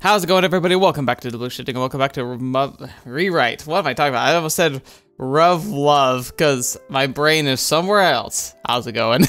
How's it going, everybody? Welcome back to TheBlueShifting, and welcome back to ReWrite. What am I talking about? I almost said Love, because my brain is somewhere else. How's it going?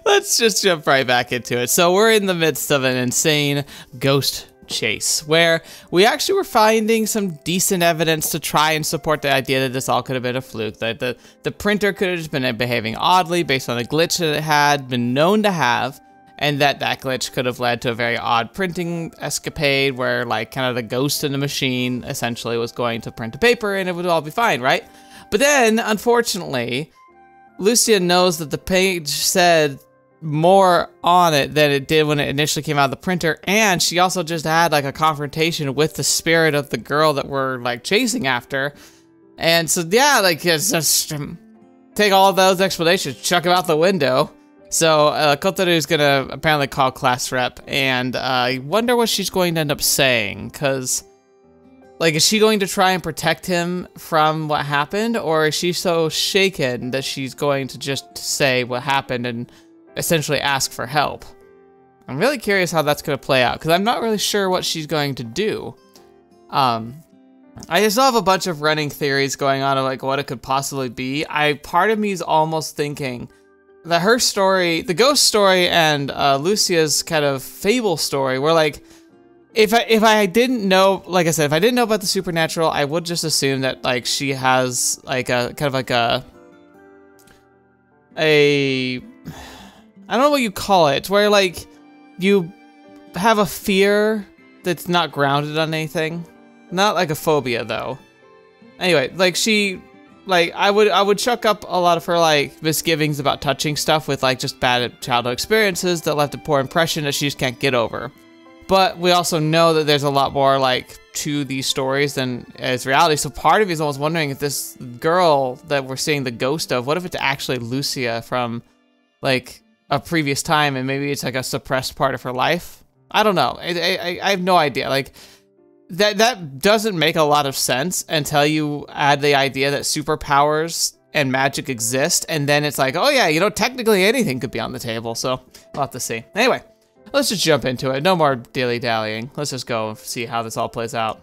Let's just jump right back into it. So we're in the midst of an insane ghost chase, where we actually were finding some decent evidence to try and support the idea that this all could have been a fluke, that the printer could have just been behaving oddly based on a glitch that it had been known to have, and that glitch could have led to a very odd printing escapade where, like, kind of the ghost in the machine essentially was going to print a paper and it would all be fine, right? But then, unfortunately, Lucia knows that the page said more on it than it did when it initially came out of the printer, and she also just had, like, a confrontation with the spirit of the girl that we're, like, chasing after. And so, yeah, like, it's just take all of those explanations, chuck them out the window. So, Kotarou is gonna apparently call class rep, and I wonder what she's going to end up saying, because, like, is she going to try and protect him from what happened, or is she so shaken that she's going to just say what happened and essentially ask for help? I'm really curious how that's gonna play out, because I'm not really sure what she's going to do. I just have a bunch of running theories going on of, like, what it could possibly be. Part of me is almost thinking that her story, the ghost story, and Lucia's kind of fable story were, like, if I didn't know, like I said, if I didn't know about the supernatural, I would just assume that, like, she has, like, a kind of like a I don't know what you call it, where, like, you have a fear that's not grounded on anything. Not like a phobia, though. Anyway, like, I would chuck up a lot of her, like, misgivings about touching stuff with, like, just bad childhood experiences that left a poor impression that she just can't get over. But we also know that there's a lot more, like, to these stories than is reality. So part of me is almost wondering if this girl that we're seeing the ghost of, what if it's actually Lucia from, like, a previous time, and maybe it's, like, a suppressed part of her life? I don't know. I have no idea. Like, that doesn't make a lot of sense until you add the idea that superpowers and magic exist, and then it's like, oh yeah, you know, technically anything could be on the table, so we'll have to see. Anyway, let's just jump into it. No more dilly-dallying. Let's just go and see how this all plays out.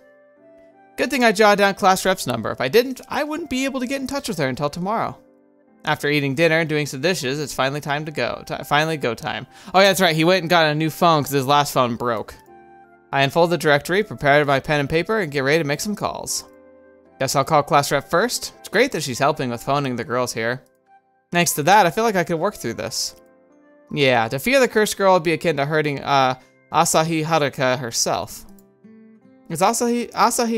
Good thing I jotted down class rep's number. If I didn't, I wouldn't be able to get in touch with her until tomorrow. After eating dinner and doing some dishes, it's finally time to go. Finally go time. Oh yeah, that's right, he went and got a new phone because his last phone broke. I unfold the directory, prepare my pen and paper, and get ready to make some calls. Guess I'll call class rep first. It's great that she's helping with phoning the girls here. Thanks to that, I feel like I could work through this. Yeah, to fear the cursed girl would be akin to hurting Asahi Haruka herself. Is Asahi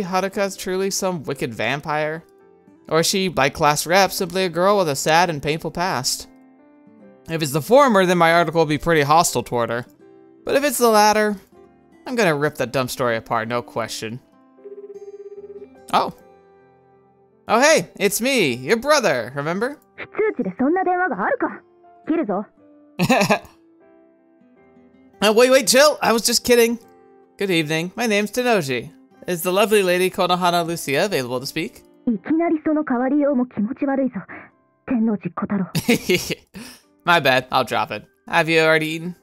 Haruka truly some wicked vampire? Or is she, like class rep, simply a girl with a sad and painful past? If it's the former, then my article will be pretty hostile toward her. But if it's the latter, I'm gonna rip that dumb story apart, no question. Oh. Oh hey, it's me, your brother, remember? Wait, chill, I was just kidding. Good evening, my name's Tennouji. Is the lovely lady Konohana Lucia available to speak? My bad, I'll drop it. Have you already eaten?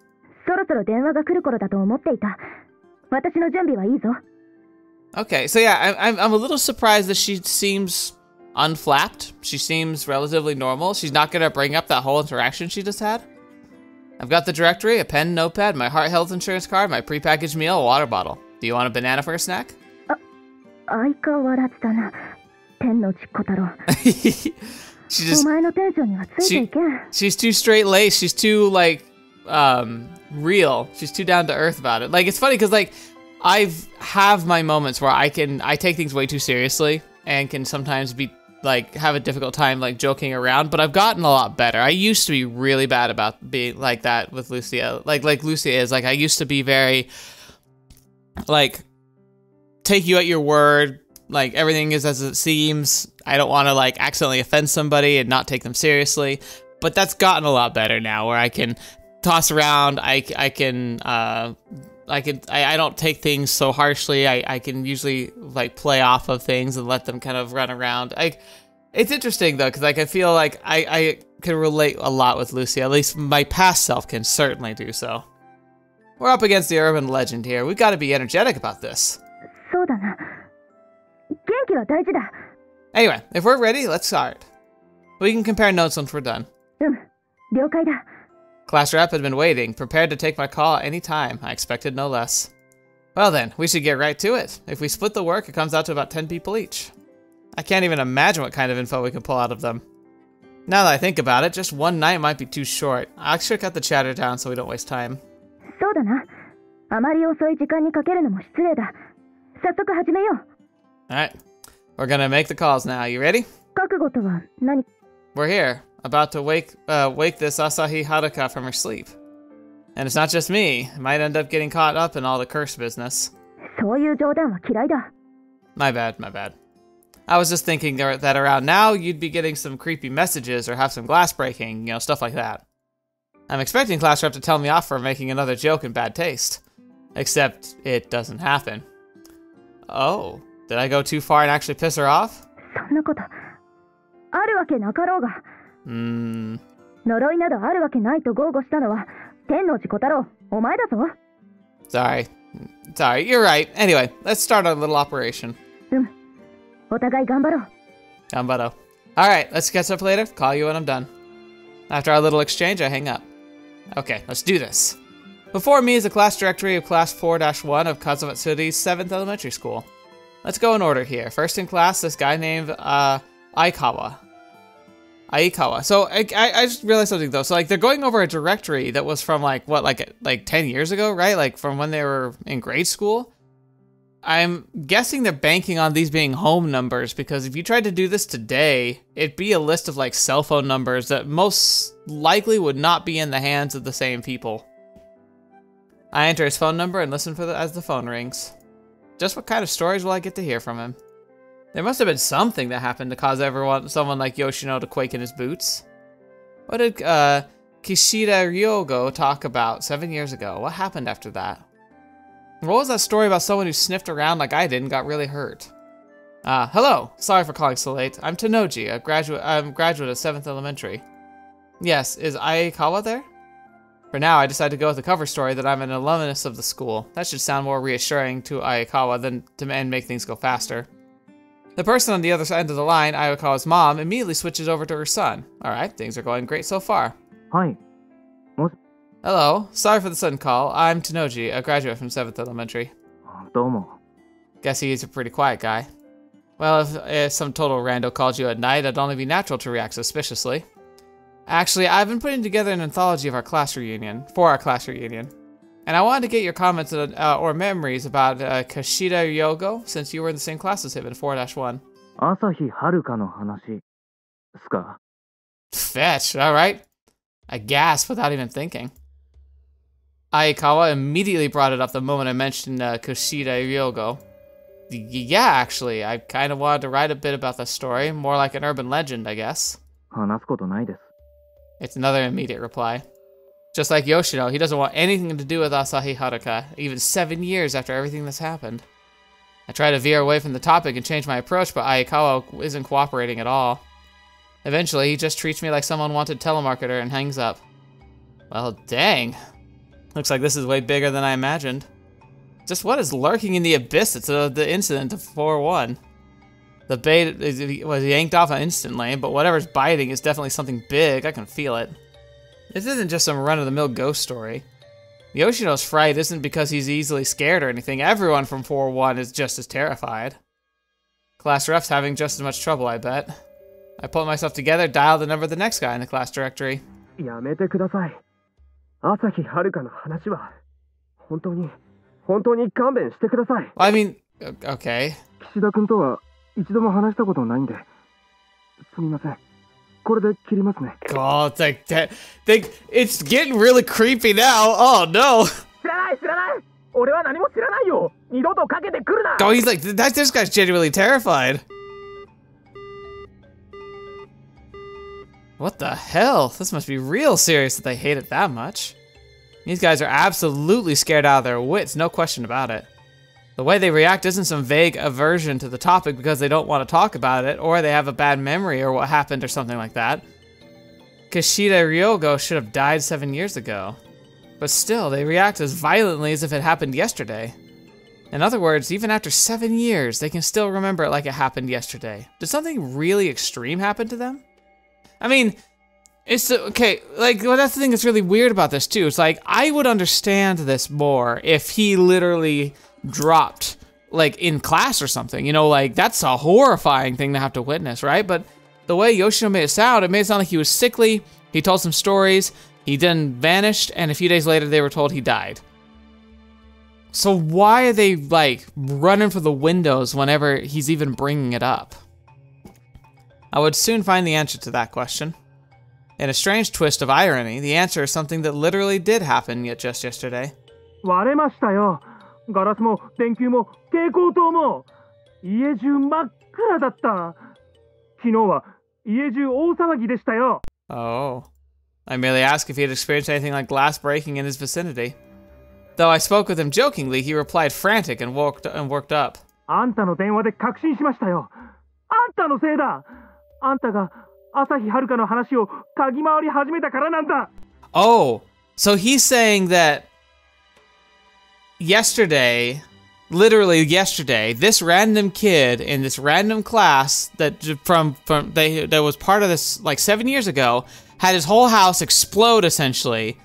Okay, so yeah, I'm a little surprised that she seems unflapped. She seems relatively normal. She's not gonna bring up that whole interaction she just had. I've got the directory, a pen, notepad, my heart health insurance card, my prepackaged meal, a water bottle. Do you want a banana for a snack? She's too straight-laced. She's too, like, real. She's too down to earth about it. Like, it's funny because, like, I have my moments where I take things way too seriously and can sometimes be, like, have a difficult time, like, joking around, but I've gotten a lot better. I used to be really bad about being like that with Lucia. Like Lucia is. Like, I used to be very, like, take you at your word. Like, everything is as it seems. I don't want to, like, accidentally offend somebody and not take them seriously. But that's gotten a lot better now, where I can toss around. I don't take things so harshly. I can usually, like, play off of things and let them kind of run around. It's interesting, though, because, like, I feel like I can relate a lot with Lucia. At least my past self can certainly do so. We're up against the urban legend here. We've got to be energetic about this. そうだな。元気は大事だ。 Anyway, if we're ready, let's start. We can compare notes once we're done. 了解だ。 Class rep had been waiting, prepared to take my call at any time. I expected no less. Well then, we should get right to it. If we split the work, it comes out to about 10 people each. I can't even imagine what kind of info we can pull out of them. Now that I think about it, just one night might be too short. I should cut the chatter down so we don't waste time. そうだな。あまり遅い時間にかけるのも失礼だ。早速始めよう。 Alright, we're gonna make the calls now. You ready? 覚悟とは何? We're here, about to wake this Asahi Haruka from her sleep. And it's not just me. I might end up getting caught up in all the curse business. そういう冗談は嫌いだ。 My bad, my bad. I was just thinking that around now, you'd be getting some creepy messages or have some glass breaking, you know, stuff like that. I'm expecting class rep to tell me off for making another joke in bad taste. Except it doesn't happen. Oh, did I go too far and actually piss her off? そんなことあるわけなかろうが。呪いなどあるわけないと豪語したのは天王寺小太郎、お前だぞ。 Sorry, you're right. Anyway, let's start our little operation. お互い頑張ろう。 Ganbado. Alright, let's catch up later. Call you when I'm done. After our little exchange, I hang up. Okay, let's do this. Before me is the class directory of class 4-1 of Kazamatsuri's 7th elementary school. Let's go in order here. First in class, this guy named Aikawa. So I just realized something though. So like they're going over a directory that was from like what, like 10 years ago, right? Like from when they were in grade school. I'm guessing they're banking on these being home numbers because if you tried to do this today, it'd be a list of like cell phone numbers that most likely would not be in the hands of the same people. I enter his phone number and listen as the phone rings. Just what kind of stories will I get to hear from him? There must have been something that happened to cause someone like Yoshino to quake in his boots. What did Kishida Ryogo talk about 7 years ago? What happened after that? What was that story about someone who sniffed around like I did and got really hurt? Hello. Sorry for calling so late. I'm Tennouji, a graduate of 7th Elementary. Yes, is Aikawa there? For now, I decided to go with the cover story that I'm an alumnus of the school. That should sound more reassuring to Aikawa and make things go faster. The person on the other side of the line, Aikawa's mom, immediately switches over to her son. Alright, things are going great so far. Hi. Hello. Sorry for the sudden call. I'm Tennouji, a graduate from 7th Elementary. Domo. Guess he's a pretty quiet guy. Well, if some total rando called you at night, it'd only be natural to react suspiciously. Actually, I've been putting together an anthology of our class reunion, And I wanted to get your comments or memories about Kishida Ryogo, since you were in the same class as him in 4-1. Asahi Haruka no hanashi. Ska. Fetch, alright. I gasped without even thinking. Aikawa immediately brought it up the moment I mentioned Kishida Ryogo. Yeah, actually, I kind of wanted to write a bit about the story, more like an urban legend, I guess. 話すことないです。 It's another immediate reply. Just like Yoshino, he doesn't want anything to do with Asahi Haruka, even 7 years after everything that's happened. I try to veer away from the topic and change my approach, but Aikawa isn't cooperating at all. Eventually, he just treats me like some unwanted telemarketer and hangs up. Well, dang. Looks like this is way bigger than I imagined. Just what is lurking in the abyss that's the incident of 4-1? The bait was yanked off instantly, but whatever's biting is definitely something big. I can feel it. This isn't just some run-of-the-mill ghost story. Yoshino's fright isn't because he's easily scared or anything. Everyone from 4-1 is just as terrified. Class rep's having just as much trouble, I bet. I pulled myself together, dialed the number of the next guy in the class directory. やめてください。朝日はるかの話は本当に勘弁してください。Well, I mean, okay. 岸田君とは一度も話したことないんで、すみません。これで切りますね。Oh, it's like that. It's getting really creepy now. Oh no. 知らない。俺は何も知らないよ。二度とかけてくるな。Oh, he's like this guy's genuinely terrified. What the hell? This must be real serious that they hate it that much. These guys are absolutely scared out of their wits, no question about it. The way they react isn't some vague aversion to the topic because they don't want to talk about it, or they have a bad memory or what happened or something like that. Kishida Ryogo should have died 7 years ago. But still, they react as violently as if it happened yesterday. In other words, even after 7 years, they can still remember it like it happened yesterday. Did something really extreme happen to them? I mean, it's okay, like, well, that's the thing that's really weird about this too. It's like, I would understand this more if he literally dropped, like, in class or something. You know, like, that's a horrifying thing to have to witness, right? But the way Yoshino made it sound like he was sickly, he told some stories, he then vanished, and a few days later they were told he died. So why are they, like, running for the windows whenever he's even bringing it up? I would soon find the answer to that question. In a strange twist of irony, the answer is something that literally did happen just yesterday. 割れましたよ。ガラスも電球も蛍光灯も家中真っ暗だった。昨日は家中大騒ぎでしたよ。 Oh. I merely asked if he had experienced anything like glass breaking in his vicinity. Though I spoke with him jokingly, he replied frantic and worked up. あんたの電話で確信しましたよ。あんたのせいだ。あんたが朝日遥の話を嗅ぎ回り始めたからなんだ。 Oh, so he's saying that yesterday, literally yesterday, this random kid in this random class that that was part of this like 7 years ago had his whole house explode essentially.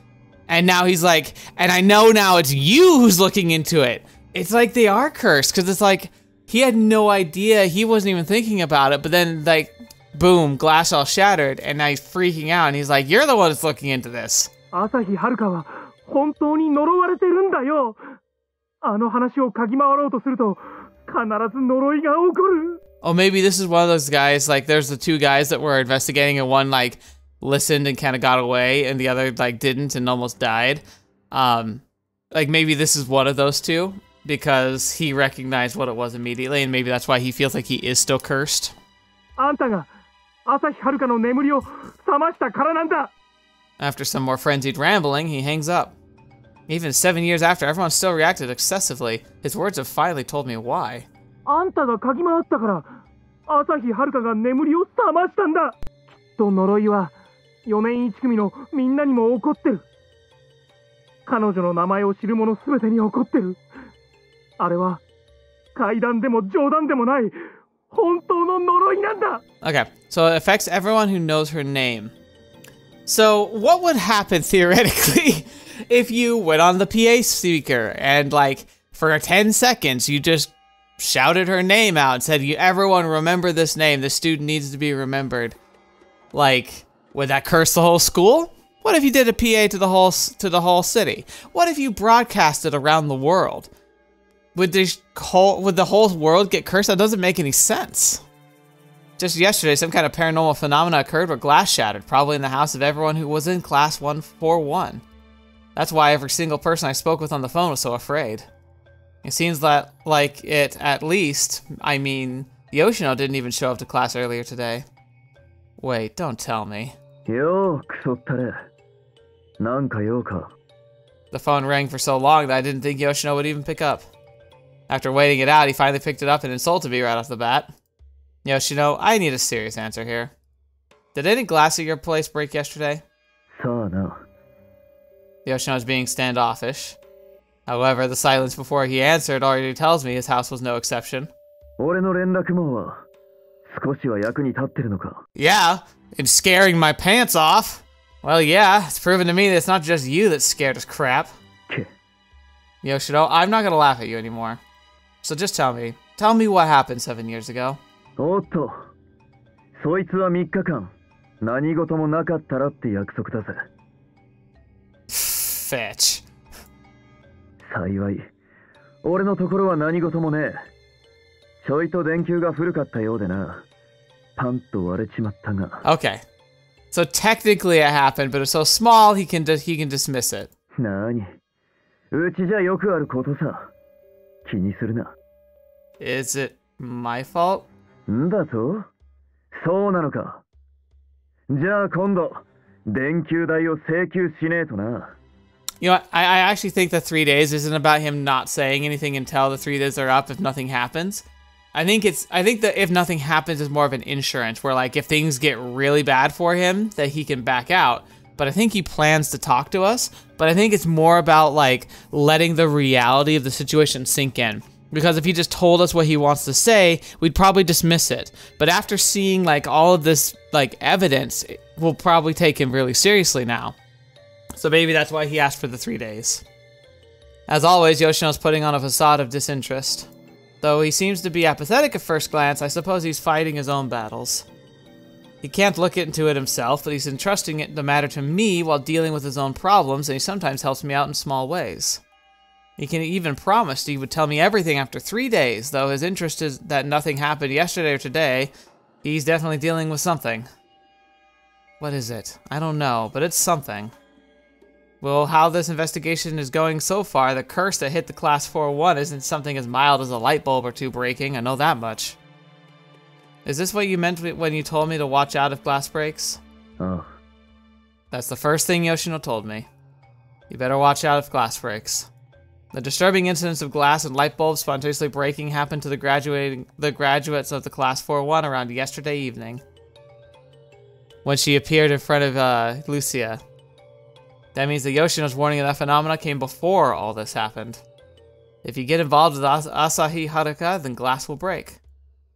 And now he's like, and I know now it's you who's looking into it. It's like they are cursed, because it's like, he had no idea, he wasn't even thinking about it, but then like, boom, glass all shattered, and now he's freaking out, and he's like, you're the one that's looking into this. 朝日遥は本当に呪われてるんだよ。あの話を嗅ぎ回ろうとすると、必ず呪いが起こる。 Oh, maybe this is one of those guys, like there's the two guys that were investigating, and one like, listened and kind of got away, and the other like didn't and almost died. Like maybe this is one of those two, because he recognized what it was immediately, and maybe that's why he feels like he is still cursed. あんたが朝日遥の眠りを覚ましたからなんだ。 After some more frenzied rambling, he hangs up. Even 7 years after, everyone still reacted excessively. His words have finally told me why. あんたが嗅ぎ回ったから朝日遥が眠りを覚ましたんだ。きっと呪いは4年1組のみんなにも起こってる。彼女の名前を知る者すべてに起こってる。あれは怪談でも冗談でもない本当の呪いなんだ。 Okay, so it affects everyone who knows her name. So what would happen theoretically if you went on the PA speaker and like for 10 seconds you just shouted her name out and said, everyone remember this name, this student needs to be remembered. Like, would that curse the whole school? What if you did a PA to the whole city? What if you broadcast it around the world? Would the whole world get cursed? That doesn't make any sense. Just yesterday, some kind of paranormal phenomena occurred where glass shattered, probably in the house of everyone who was in class 141. That's why every single person I spoke with on the phone was so afraid. It seems that, like it, at least, I mean, Yoshino didn't even show up to class earlier today. Wait, don't tell me. The phone rang for so long that I didn't think Yoshino would even pick up. After waiting it out, he finally picked it up and insulted me right off the bat. Yoshino, I need a serious answer here. Did any glass at your place break yesterday? Yoshino's being standoffish. However, the silence before he answered already tells me his house was no exception. Yeah, in scaring my pants off. Well, yeah, it's proven to me that it's not just you that's scared as crap. Yoshino, I'm not gonna laugh at you anymore. So just tell me what happened 7 years ago. Fetch. Okay. So technically it happened, but it's so small he can dismiss it. Is it my fault? You know, I actually think the 3 days isn't about him not saying anything until the 3 days are up if nothing happens. I think that if nothing happens is more of an insurance where like if things get really bad for him that he can back out. but I think he plans to talk to us, but I think it's more about like letting the reality of the situation sink in. Because if he just told us what he wants to say, we'd probably dismiss it. But after seeing like all of this like evidence, we'll probably take him really seriously now. So maybe that's why he asked for the 3 days. As always, Yoshino's putting on a facade of disinterest. Though he seems to be apathetic at first glance, I suppose he's fighting his own battles. He can't look into it himself, but he's entrusting the matter to me while dealing with his own problems, and he sometimes helps me out in small ways. He can even promise he would tell me everything after 3 days, though his interest is that nothing happened yesterday or today. He's definitely dealing with something. What is it? I don't know, but it's something. Well, how this investigation is going so far, the curse that hit the Class 4-1 isn't something as mild as a light bulb or two breaking, I know that much. Is this what you meant when you told me to watch out if glass breaks? Oh. That's the first thing Yoshino told me. You better watch out if glass breaks. The disturbing incidents of glass and light bulbs spontaneously breaking happened to the graduates of the Class 4-1 around yesterday evening, when she appeared in front of Lucia. That means that Yoshino's warning of that phenomena came before all this happened. If you get involved with Asahi Haruka, then glass will break.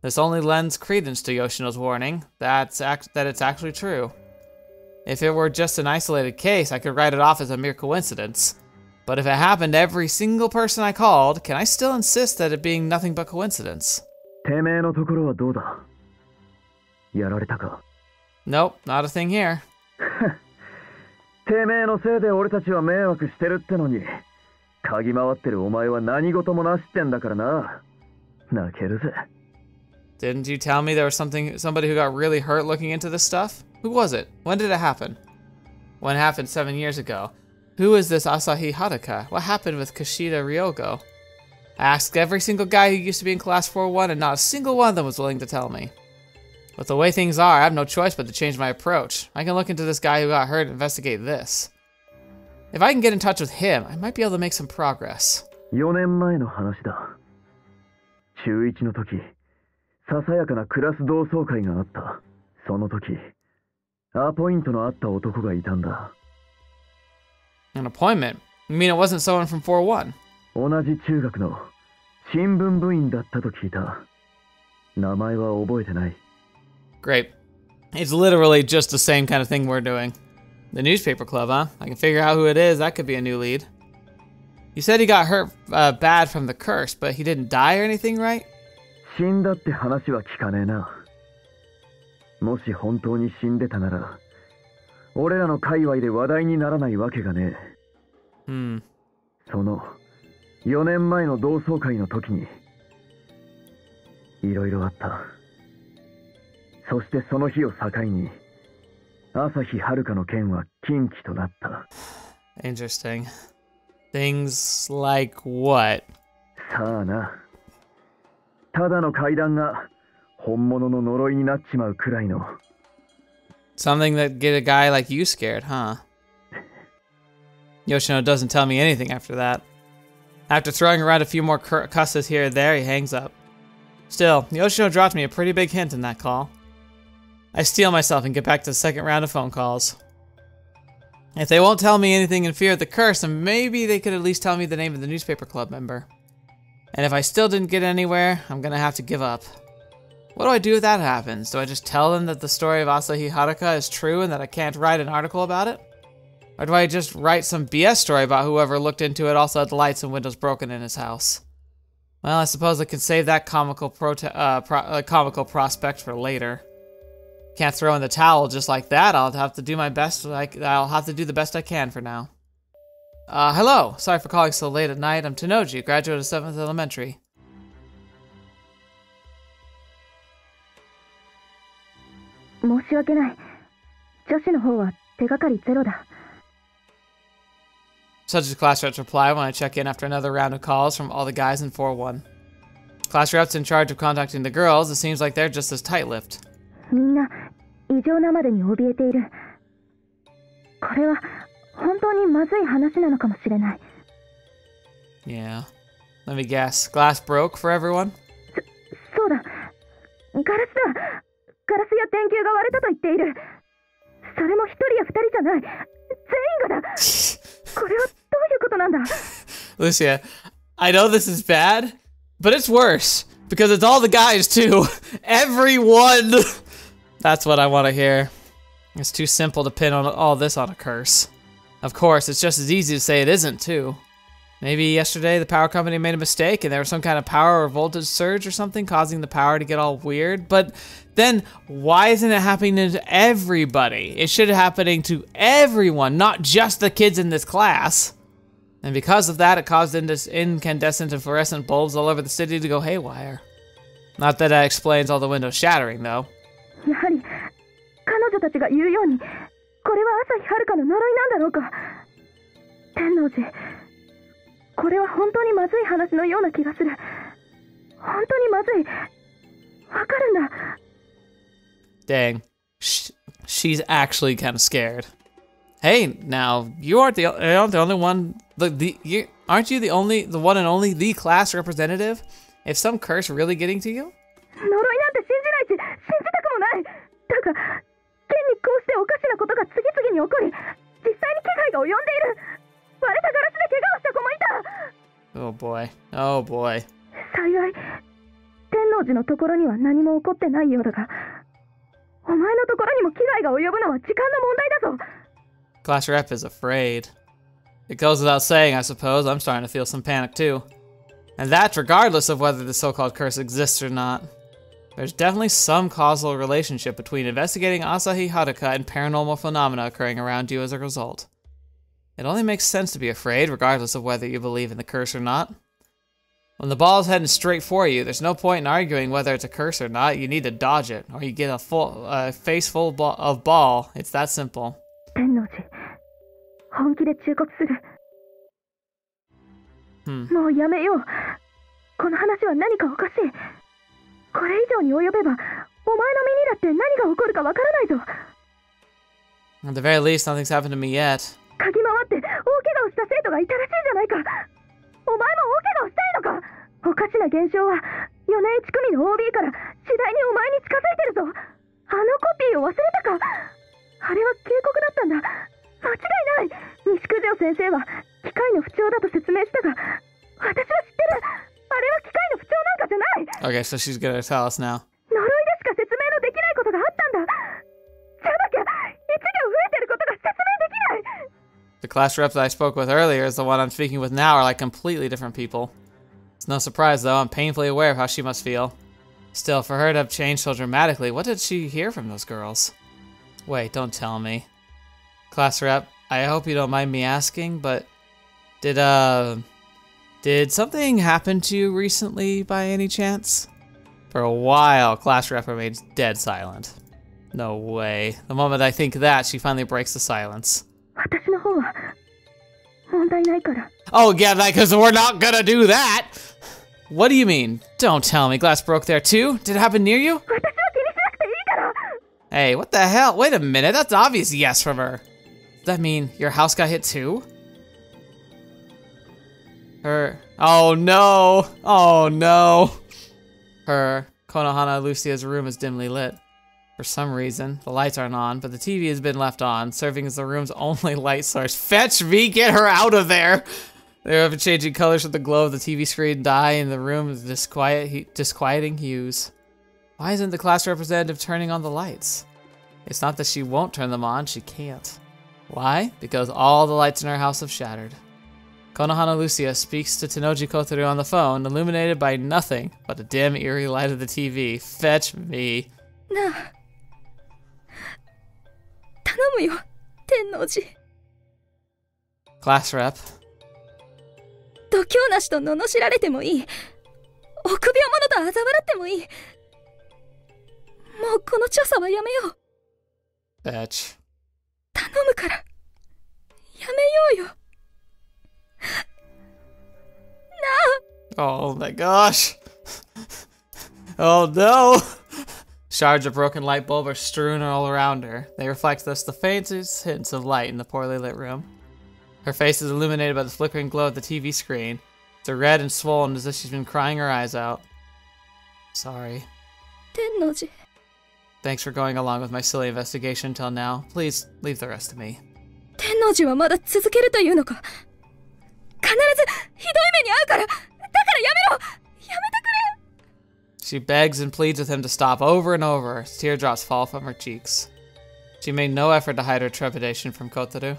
This only lends credence to Yoshino's warning that it's actually true. If it were just an isolated case, I could write it off as a mere coincidence. But if it happened to every single person I called, can I still insist that it being nothing but coincidence? Nope, not a thing here. Didn't you tell me there was somebody who got really hurt looking into this stuff? Who was it? When did it happen? When it happened 7 years ago. Who is this Asahi Haruka? What happened with Kashida Ryogo? I asked every single guy who used to be in Class 4-1 and not a single one of them was willing to tell me. With the way things are, I have no choice but to change my approach. I can look into this guy who got hurt and investigate this. If I can get in touch with him, I might be able to make some progress. 4年前の話だ。中1の時、ささやかなクラス同窓会があった。その時、アポイントのあった男がいたんだ。An appointment? You mean it wasn't someone from 4-1? 同じ中学の新聞部員だったと聞いた。名前は覚えてない。Great. It's literally just the same kind of thing we're doing. The newspaper club, huh? I can figure out who it is. That could be a new lead. You said he got hurt bad from the curse, but he didn't die or anything, right? 死んだって話は聞かねえな。もし本当に死んでたなら、俺らの界隈で話題にならないわけがねえ。その4年前の同窓会の時に、いろいろあった。そしてその日を境に、朝日遥の件は禁忌となった。Interesting. Things like what? さあな。ただの怪談が本物の呪いになっちまうくらいの。Something that get a guy like you scared, huh? Yoshino doesn't tell me anything after that. After throwing around a few more cusses here and there, he hangs up. Still, Yoshino dropped me a pretty big hint in that call. I steel myself and get back to the second round of phone calls. If they won't tell me anything in fear of the curse, then maybe they could at least tell me the name of the newspaper club member. And if I still didn't get anywhere, I'm gonna have to give up. What do I do if that happens? Do I just tell them that the story of Asahi Haruka is true and that I can't write an article about it? Or do I just write some BS story about whoever looked into it also had lights and windows broken in his house? Well, I suppose I can save that comical prospect for later. Can't throw in the towel just like that. I'll have to do my best. I'll have to do the best I can for now. Hello. Sorry for calling so late at night. I'm Tennouji, graduate of 7th Elementary. 申し訳ない。女子の方は手がかりゼロだ。Such as class rep's reply when I check in after another round of calls from all the guys in 4-1. Class rep's in charge of contacting the girls. It seems like they're just as tight-lipped. みんな異常なまでに怯えている。これは本当にまずい話なのかもしれない。Yeah. Let me guess. Glass broke for everyone? そうだ。ガラスだ。ガラスや電球が割れたと言っている。それも一人や二人じゃない。全員がだ。これはどういうことなんだ。Lucia, I know this is bad, but it's worse. Because it's all the guys, too. Everyone! That's what I want to hear. It's too simple to pin all this on a curse. Of course, it's just as easy to say it isn't, too. Maybe yesterday the power company made a mistake and there was some kind of power or voltage surge or something causing the power to get all weird. But then, why isn't it happening to everybody? It should be happening to everyone, not just the kids in this class. And because of that, it caused incandescent and fluorescent bulbs all over the city to go haywire. Not that that explains all the windows shattering, though. やはり彼女たちが言うように、これは朝日遥かの呪いなんだろうか。天王寺、これは本当にまずい話のような気がする。本当にまずい。わかるんだ。Dang, she's actually kind of scared. Hey, now you aren't the only one. Aren't you the one and only the class representative? If some curse really getting to you? 呪いなんて信じないし、信じたくもない。だが、現にこうしておかしなことが次々に起こり、実際に危害が及んでいる。割れたガラスで怪我をした子もいた。Oh boy. Oh boy. 幸い、天王寺のところには何も起こってないようだが、お前のところにも危害が及ぶのは時間の問題だぞ。Class rep is afraid. It goes without saying, I suppose. I'm starting to feel some panic too. And that's regardless of whether the so-called curse exists or not. There's definitely some causal relationship between investigating Asahi Haruka and paranormal phenomena occurring around you as a result. It only makes sense to be afraid, regardless of whether you believe in the curse or not. When the ball is heading straight for you, there's no point in arguing whether it's a curse or not. You need to dodge it, or you get a face full of ball. It's that simple. 天王寺、本気で忠告する。もうやめよう。この話は何かおかしい。これ以上に及べば、お前の身にだって何が起こるかわからないぞ。At the very least, nothing's happened to me yet. 嗅ぎ回って大怪我をした生徒がいたらしいじゃないか。お前も大怪我をしたいのか。おかしな現象は4年1組の OB から次第にお前に近づいてるぞ。あのコピーを忘れたか。あれは警告だったんだ。間違いない。西九条先生は機械の不調だと説明したが、私は知ってる。あれは機械の不調なんかじゃない。 Okay, so she's gonna tell us now. 呪いでしか説明のできないことがあったんだ。じゃなきゃ1両増えてることが説明できない。 The class rep that I spoke with earlier is the one I'm speaking with now are like completely different people. It's no surprise though, I'm painfully aware of how she must feel. Still, for her to have changed so dramatically, what did she hear from those girls? Wait, don't tell me. Class rep, I hope you don't mind me asking, but did something happen to you recently by any chance? For a while, class rep remains dead silent. No way. The moment I think that, she finally breaks the silence. 私の方は問題ないから。 Oh yeah, because we're not gonna do that! What do you mean? Don't tell me glass broke there too? Did it happen near you? 私は気にしなくていいから。 Hey, what the hell? Wait a minute, that's obvious yes from her. Does that mean your house got hit too? Oh no! Oh no! Konohana Lucia's room is dimly lit. For some reason, the lights aren't on, but the TV has been left on, serving as the room's only light source. Fetch me! Get her out of there! They're ever-changing colors with the glow of the TV screen die in the room with disquieting hues. Why isn't the class representative turning on the lights? It's not that she won't turn them on, she can't. Why? Because all the lights in her house have shattered. Konohana Lucia speaks to Tennouji Kotarou on the phone, illuminated by nothing but the dim, eerie light of the TV. Fetch me. なあ、頼むよ、天王寺。 Class rep. 度胸なしと罵られてもいい。臆病者と嘲笑ってもいい。もうこの調査はやめよう。 Fetch. 頼むから、やめようよ。 Oh my gosh. Oh no. Shards of broken light bulb are strewn all around her. They reflect thus the faintest hints of light in the poorly lit room. Her face is illuminated by the flickering glow of the TV screen. It's red and swollen as if she's been crying her eyes out. Sorry. 天王寺、Thanks for going along with my silly investigation till now. Please, leave the rest to me. 天王寺はまだ続けるというのか。必ずひどい目に遭うから。だからやめろ。やめてくれ。 She begs and pleads with him to stop over and over as teardrops fall from her cheeks. She made no effort to hide her trepidation from Kotarou.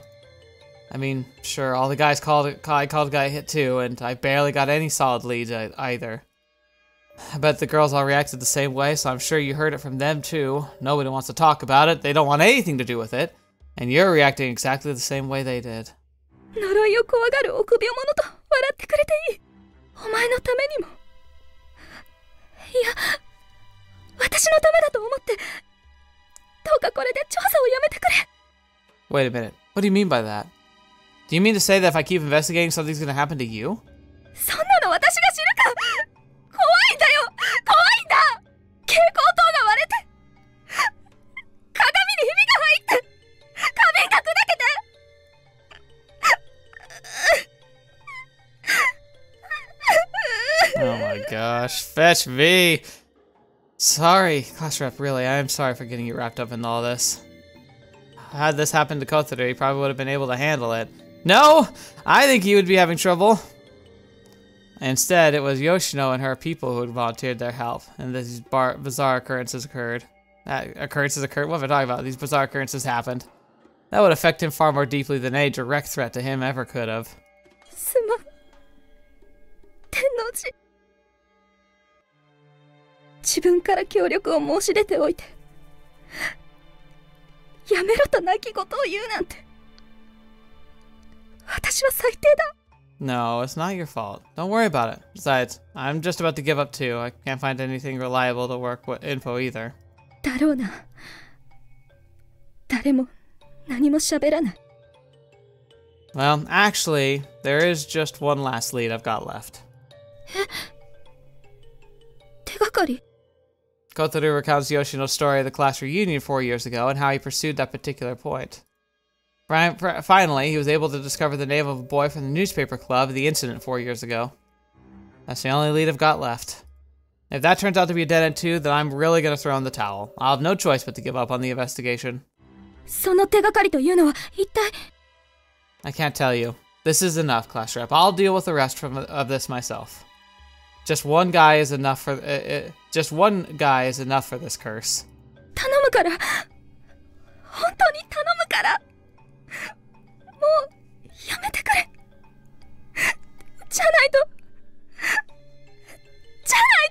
I mean, sure, all the guys I called got hit too, and I barely got any solid leads either. I bet the girls all reacted the same way, so I'm sure you heard it from them too. Nobody wants to talk about it, they don't want anything to do with it. And you're reacting exactly the same way they did. 呪いを怖がる臆病者と笑ってくれていい。お前のためにも。いや、私のためだと思って。どうかこれで調査をやめてくれ。 Wait a minute. What do you mean by that? Do you mean to say that if I keep investigating, something's gonna happen to you? そんなの私が知るか。怖いんだよ。怖いんだ。蛍光灯が割れて。鏡にひびが入って。仮面が砕けて。 Oh my gosh. Fetch me! Sorry, class rep, really, I am sorry for getting you wrapped up in all this. Had this happened to Kotarou, he probably would have been able to handle it. No! I think he would be having trouble. Instead, it was Yoshino and her people who had volunteered their help, and these bizarre occurrences occurred. What am I talking about? These bizarre occurrences happened. That would affect him far more deeply than any direct threat to him ever could have. すまん。天王寺。自分から協力を申し出ておいて。やめろと泣き言を言うなんて。私は最低だ。 No, it's not your fault. Don't worry about it. Besides, I'm just about to give up too. I can't find anything reliable to work with info either. だろうな。誰も何も喋らない。 Well, actually, there is just one last lead I've got left. 手がかり。 Kotarou recounts Yoshino's story of the class reunion 4 years ago and how he pursued that particular point. Finally, he was able to discover the name of a boy from the newspaper club of the incident 4 years ago. That's the only lead I've got left. If that turns out to be a dead end too, then I'm really gonna throw in the towel. I'll have no choice but to give up on the investigation. その手がかりというのは一体。 I can't tell you. This is enough, class rep. I'll deal with the rest of this myself. Just one guy is enough for just one guy is enough for this curse. 頼むから。本当に頼むから。もうやめてくれ。じゃないと。じゃない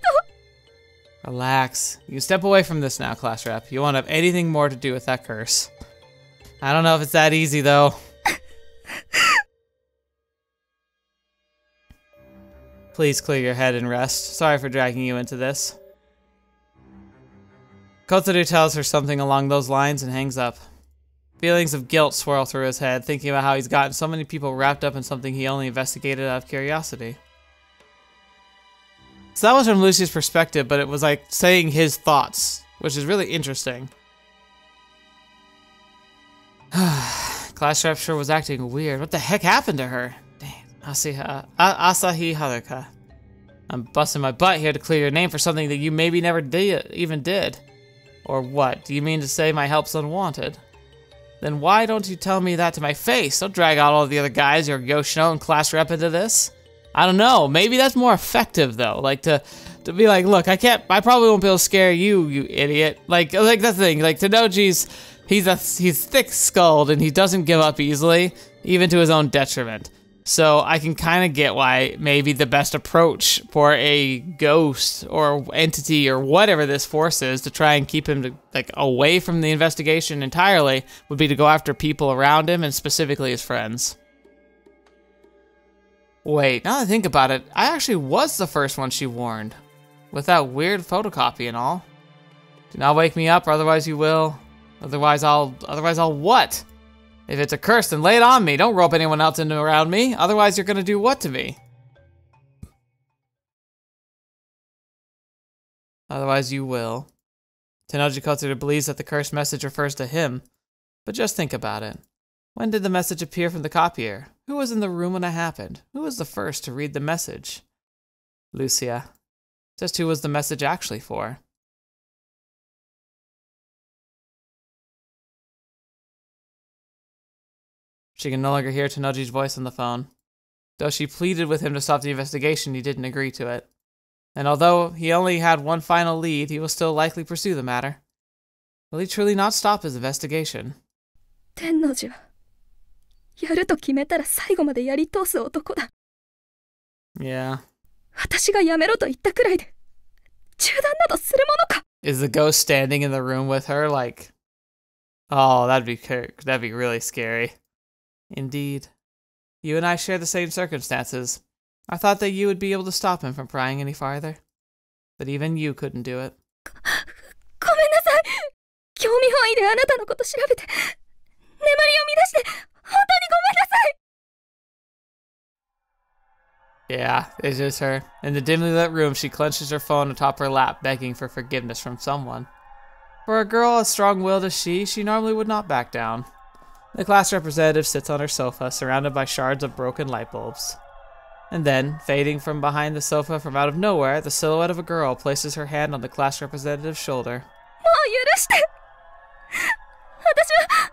と。 Relax. You can step away from this now, class rep. You won't have anything more to do with that curse. I don't know if it's that easy though. Please clear your head and rest. Sorry for dragging you into this. Kotarou tells her something along those lines and hangs up. Feelings of guilt swirl through his head, thinking about how he's gotten so many people wrapped up in something he only investigated out of curiosity. So that was from Lucia's perspective, but it was like saying his thoughts, which is really interesting. Class rep sure was acting weird. What the heck happened to her? Dang. Asahi Haruka. I'm busting my butt here to clear your name for something that you maybe never even did. Or what? Do you mean to say my help's unwanted? Then why don't you tell me that to my face? Don't drag out all the other guys or Yoshino and class rep into this. I don't know. Maybe that's more effective though. Like to be like, look, I probably won't be able to scare you, you idiot. Like that's the thing. Like Tennouji's, he's thick-skulled and he doesn't give up easily, even to his own detriment. So I can kind of get why maybe the best approach for a ghost or entity or whatever this force is to try and keep him like away from the investigation entirely would be to go after people around him and specifically his friends. Wait, now that I think about it, I actually was the first one she warned. With that weird photocopy and all. Do not wake me up, or otherwise you will. Otherwise I'll what? If it's a curse, then lay it on me. Don't rope anyone else into around me. Otherwise you're gonna do what to me? Otherwise you will. Tennouji Kotarou believes that the cursed message refers to him. But just think about it. When did the message appear from the copier? Who was in the room when it happened? Who was the first to read the message? Lucia. Just who was the message actually for? She can no longer hear Tennouji's voice on the phone. Though she pleaded with him to stop the investigation, he didn't agree to it. And although he only had one final lead, he will still likely pursue the matter. Will he truly not stop his investigation? Tennoujiはやると決めたら最後までやり通す男だ。Yeah. 私がやめろと言ったくらいで中断などするものか。 Is the ghost standing in the room with her like... Oh, that'd be really scary. Indeed. You and I share the same circumstances. I thought that you would be able to stop him from prying any farther. But even you couldn't do it. ごめんなさい。興味本位であなたのこと調べて、眠りを乱して、本当にごめんなさい。 Yeah, it is her. In the dimly lit room, she clenches her phone atop her lap, begging for forgiveness from someone. For a girl as strong-willed as she normally would not back down. The class representative sits on her sofa, surrounded by shards of broken light bulbs. And then, fading from behind the sofa from out of nowhere, the silhouette of a girl places her hand on the class representative's shoulder. もう許して。私はもうあな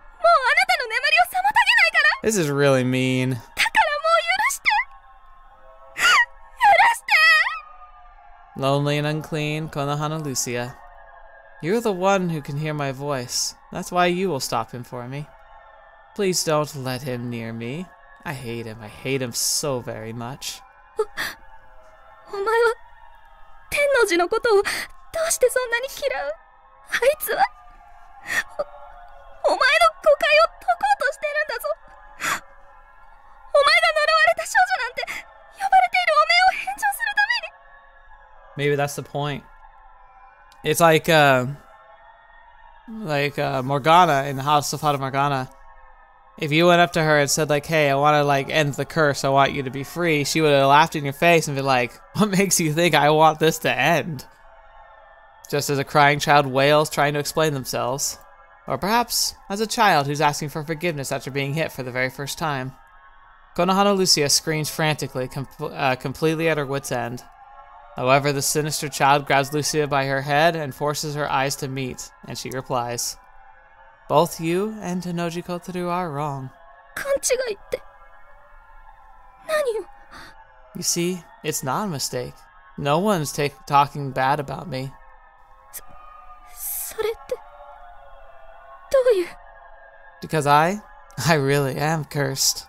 たの眠りを妨げないから。 This is really mean. だからもう許して。許して。 Lonely and unclean, Konohana Lucia. You're the one who can hear my voice. That's why you will stop him for me. Please don't let him near me. I hate him. I hate him so very much. お前は天王寺のことをどうしてそんなに嫌う？あいつはお前の誤解を解こうとしてるんだぞ。お前が呪われた少女なんて呼ばれているおめえを返上するために。 Maybe that's the point. It's like Morgana in the House of Fata Morgana. If you went up to her and said like, hey, I want to like end the curse, I want you to be free, she would have laughed in your face and been like, what makes you think I want this to end? Just as a crying child wails trying to explain themselves. Or perhaps as a child who's asking for forgiveness after being hit for the very first time. Konohana Lucia screams frantically, completely at her wit's end. However, the sinister child grabs Lucia by her head and forces her eyes to meet, and she replies, both you and Tennouji Kotarou are wrong. 勘違いって何を？ You see, it's not a mistake. No one's talking bad about me. それってどういう？ Because I really am cursed.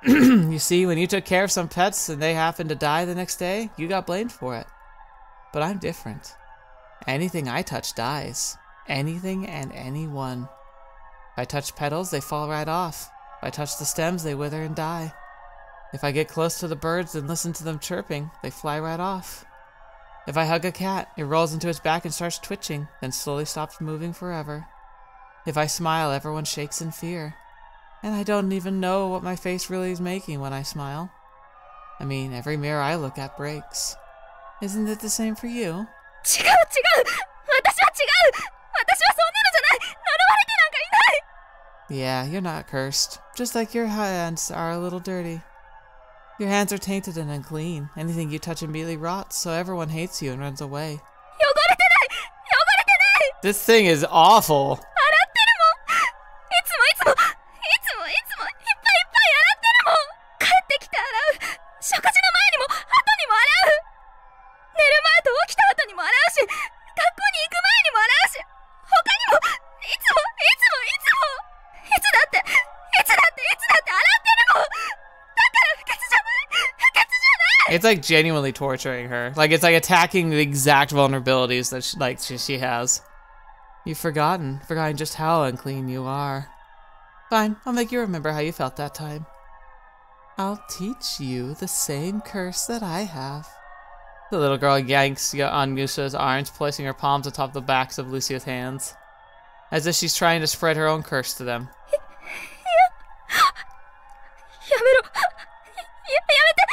You see, when you took care of some pets and they happened to die the next day, you got blamed for it. But I'm different. Anything I touch dies. Anything and anyone. If I touch petals, they fall right off. If I touch the stems, they wither and die. If I get close to the birds and listen to them chirping, they fly right off. If I hug a cat, it rolls into its back and starts twitching, then slowly stops moving forever. If I smile, everyone shakes in fear. And I don't even know what my face really is making when I smile. I mean, every mirror I look at breaks. Isn't it the same for you? 違う違う。私は違う。私はそんなのじゃない。呪われてなんかいない。 Yeah, you're not cursed. Just like your hands are a little dirty. Your hands are tainted and unclean. Anything you touch immediately rots, so everyone hates you and runs away. 汚れてない。汚れてない。 This thing is awful. 洗ってるもん。いつもいっぱいいっぱい洗ってるもん。帰ってきて洗う。食事の前にも後にも洗う。寝る前と起きた後にも洗うし、学校に行く前にも洗うし、他にもいつもいつだって洗ってるもん。だから不潔じゃない。 It's like genuinely torturing her. Like it's like attacking the exact vulnerabilities that she has. You've forgotten just how unclean you are. Fine, I'll make you remember how you felt that time. I'll teach you the same curse that I have. The little girl yanks on Lucia's arms, placing her palms atop the backs of Lucia's hands, as if she's trying to spread her own curse to them. やめろ。やめて。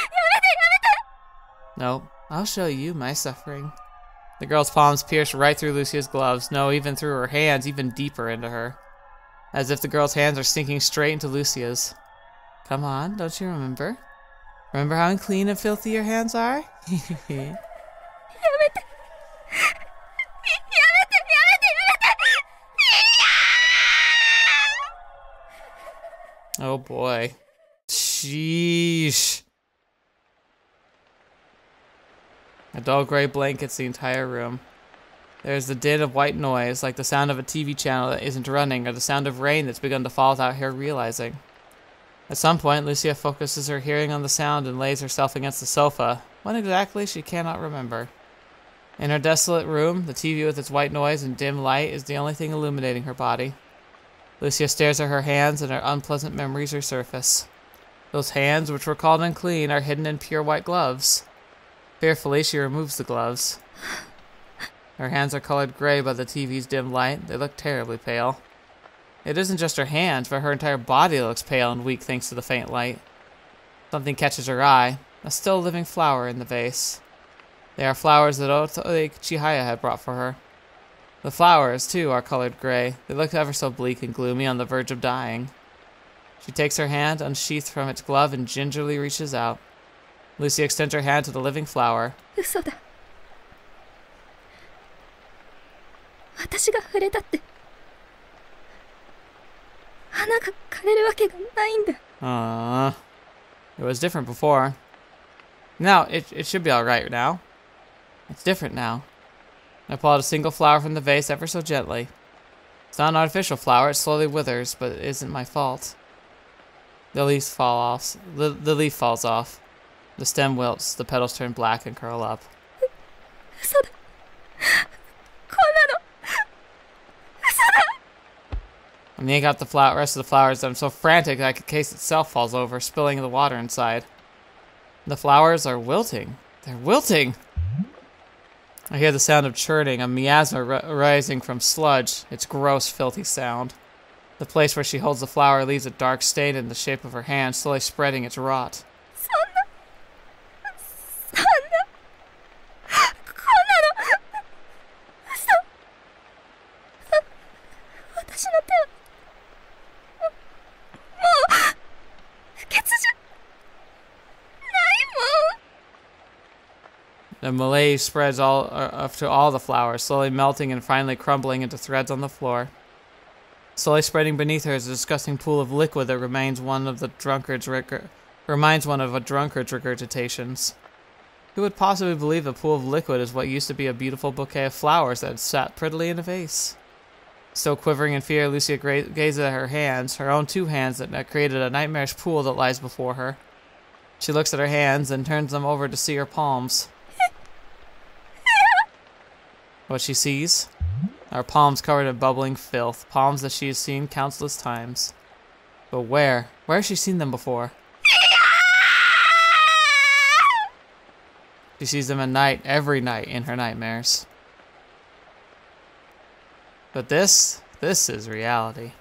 No, I'll show you my suffering. The girl's palms pierce right through Lucia's gloves, no, even through her hands, even deeper into her. As if the girl's hands are sinking straight into Lucia's. Come on, don't you remember? Remember how unclean and filthy your hands are? Oh boy. Sheesh. A dull gray blankets the entire room. There's the din of white noise, like the sound of a TV channel that isn't running, or the sound of rain that's begun to fall without her realizing. At some point, Lucia focuses her hearing on the sound and lays herself against the sofa. When exactly, she cannot remember. In her desolate room, the TV with its white noise and dim light is the only thing illuminating her body. Lucia stares at her hands, and her unpleasant memories resurface. Those hands, which were called unclean, are hidden in pure white gloves. Fearfully, she removes the gloves. Her hands are colored gray by the TV's dim light. They look terribly pale. It isn't just her hands, but her entire body looks pale and weak thanks to the faint light. Something catches her eye. A still living flower in the vase. They are flowers that Otoe Chihaya had brought for her. The flowers, too, are colored gray. They look ever so bleak and gloomy, on the verge of dying. She takes her hand, unsheathed from its glove, and gingerly reaches out. Lucy extends her hand to the living flower. 嘘だ。私が触れたって。花が枯れるわけがないんだ。It was different before. Now, it should be alright now. It's different now. I pull out a single flower from the vase ever so gently. It's not an artificial flower, it slowly withers, but it isn't my fault. The leaves fall off. The leaf falls off. The stem wilts, the petals turn black and curl up. 嘘だ。こんなの。嘘だ。I'm yanking out the rest of the flowers. I'm so frantic that the case itself falls over, spilling the water inside. The flowers are wilting. They're wilting! I hear the sound of churning, a miasma rising from sludge, its gross, filthy sound. The place where she holds the flower leaves a dark stain in the shape of her hand, slowly spreading its rot. そんな。こんなの。嘘。私の手は。もう。不潔じゃ。ないもん。The malaise spreads to all the flowers, slowly melting and finally crumbling into threads on the floor. Slowly spreading beneath her is a disgusting pool of liquid that reminds one of a drunkard's regurgitations. Who would possibly believe a pool of liquid is what used to be a beautiful bouquet of flowers that had sat prettily in a vase? Still quivering in fear, Lucia gazes at her hands, her own two hands that created a nightmarish pool that lies before her. She looks at her hands and turns them over to see her palms. What she sees are palms covered in bubbling filth, palms that she has seen countless times. But where? Where has she seen them before? She sees them at night, every night in her nightmares. But this is reality.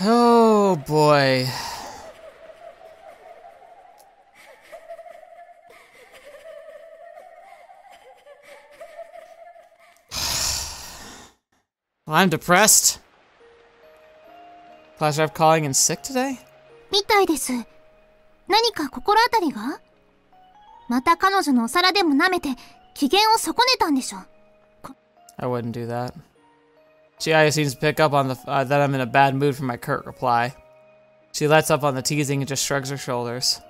Oh boy. Well, I'm depressed. Class rep calling in sick today? みたいです。何か心当たりが？また彼女のお皿でも舐めて機嫌を損ねたんでしょ。I wouldn't do that. Chihaya seems to pick up on that I'm in a bad mood for my curt reply. She lets up on the teasing and just shrugs her shoulders.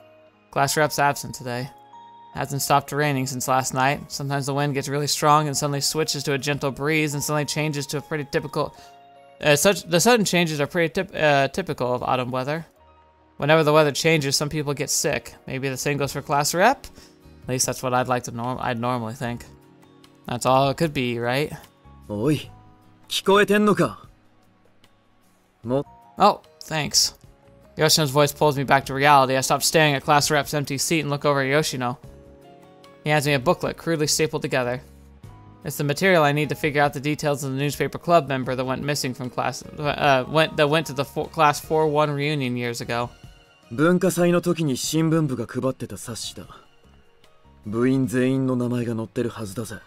Class rep's absent today. Hasn't stopped raining since last night. Sometimes the wind gets really strong and suddenly switches to a gentle breeze and suddenly changes to a pretty typical... the sudden changes are pretty typical of autumn weather. Whenever the weather changes, some people get sick. Maybe the same goes for class rep? At least that's what I'd normally think. That's all it could be, right? Oi, 聞こえてんのか? Oh, thanks. Yoshino's voice pulls me back to reality. I stop staring at class rep's empty seat and look over at Yoshino. He hands me a booklet, crudely stapled together. It's the material I need to figure out the details of the newspaper club member that went missing from class, went to the class 4-1 reunion years ago. 文化祭の時に新聞部が配ってた冊子だ。部員全員の名前が載ってるはずだぜ。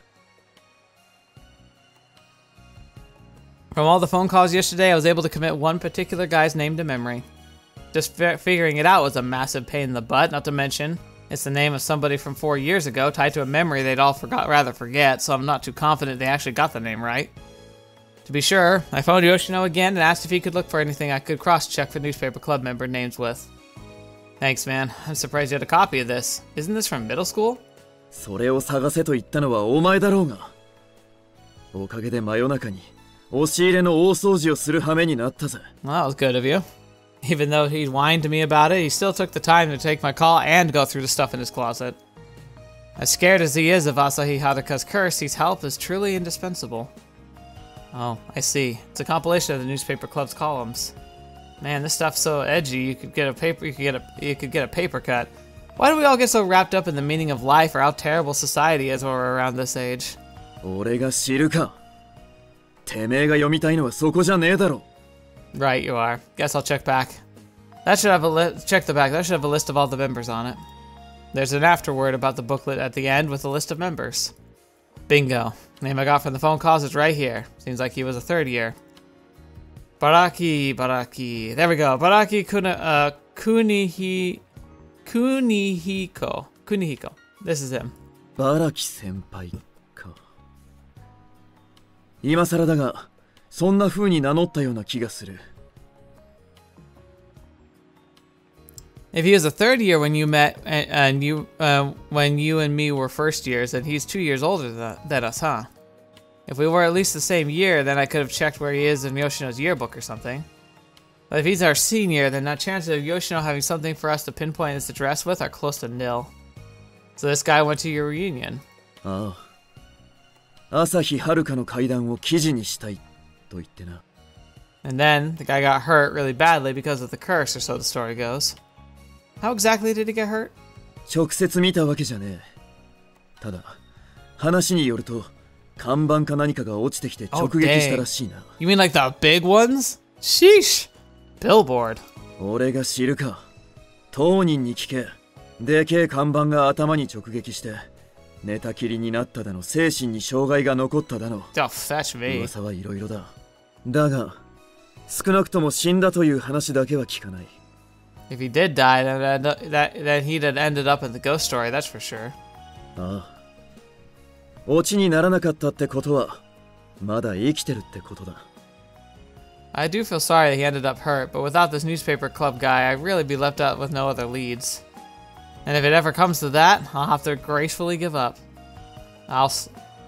From all the phone calls yesterday, I was able to commit one particular guy's name to memory. Just figuring it out was a massive pain in the butt, not to mention, It's the name of somebody from 4 years ago, tied to a memory they'd all rather forget, so I'm not too confident they actually got the name right. To be sure, I phoned Yoshino again and asked if he could look for anything I could cross-check for newspaper club member names with. Thanks, man. I'm surprised you had a copy of this. Isn't this from middle school? それを探せと言ったのはお前だろうが。おかげで真夜中に押し入れの大掃除をする羽目になったぜ。 Well, that was good of you. Even though he whined to me about it, he still took the time to take my call and go through the stuff in his closet. As scared as he is of Asahi Haruka's curse, his help is truly indispensable. Oh, I see. It's a compilation of the newspaper club's columns. Man, this stuff's so edgy. You could get a paper cut. Why do we all get so wrapped up in the meaning of life or how terrible society is when we're around this age? 俺が知るか。てめえが読みたいのはそこじゃねえだろ。 Right, you are. Guess I'll check back. That should have check the back. That should have a list of all the members on it. There's an afterword about the booklet at the end with a list of members. Bingo. Name I got from the phone calls is right here. Seems like he was a third year. Baraki. There we go. Baraki Kunihiko. This is him. Baraki senpaiか。今更だが、そんな風に名乗ったような気がする。 If he was a third year when you met, when you and me were first years, then he's 2 years older than us, huh? If we were at least the same year, then I could have checked where he is in Yoshino's yearbook or something. But if he's our senior, then the chances of Yoshino having something for us to pinpoint his address with are close to nil. So this guy went to your reunion. ああ。朝日遥の階段を記事にしたいと言ってな。 And then the guy got hurt really badly because of the curse, or so the story goes. How exactly did he get hurt? 直接見たわけじゃねえ。ただ、話によると、看板か何かが落ちてきて直撃したらしいな。You mean like the big ones? Sheesh! Billboard. 俺が知るか。当人に聞け。でけえ看板が頭に直撃して、寝たきりになっただの、精神に障害が残っただの。Don't fetch me. 噂はいろいろだ。だが、少なくとも死んだという話だけは聞かない。 If he did die, then he'd have ended up in the ghost story, that's for sure. ああ。オチにならなかったってことは、まだ生きてるってことだ。 I do feel sorry that he ended up hurt, but without this newspaper club guy, I'd really be left out with no other leads. And if it ever comes to that, I'll have to gracefully give up.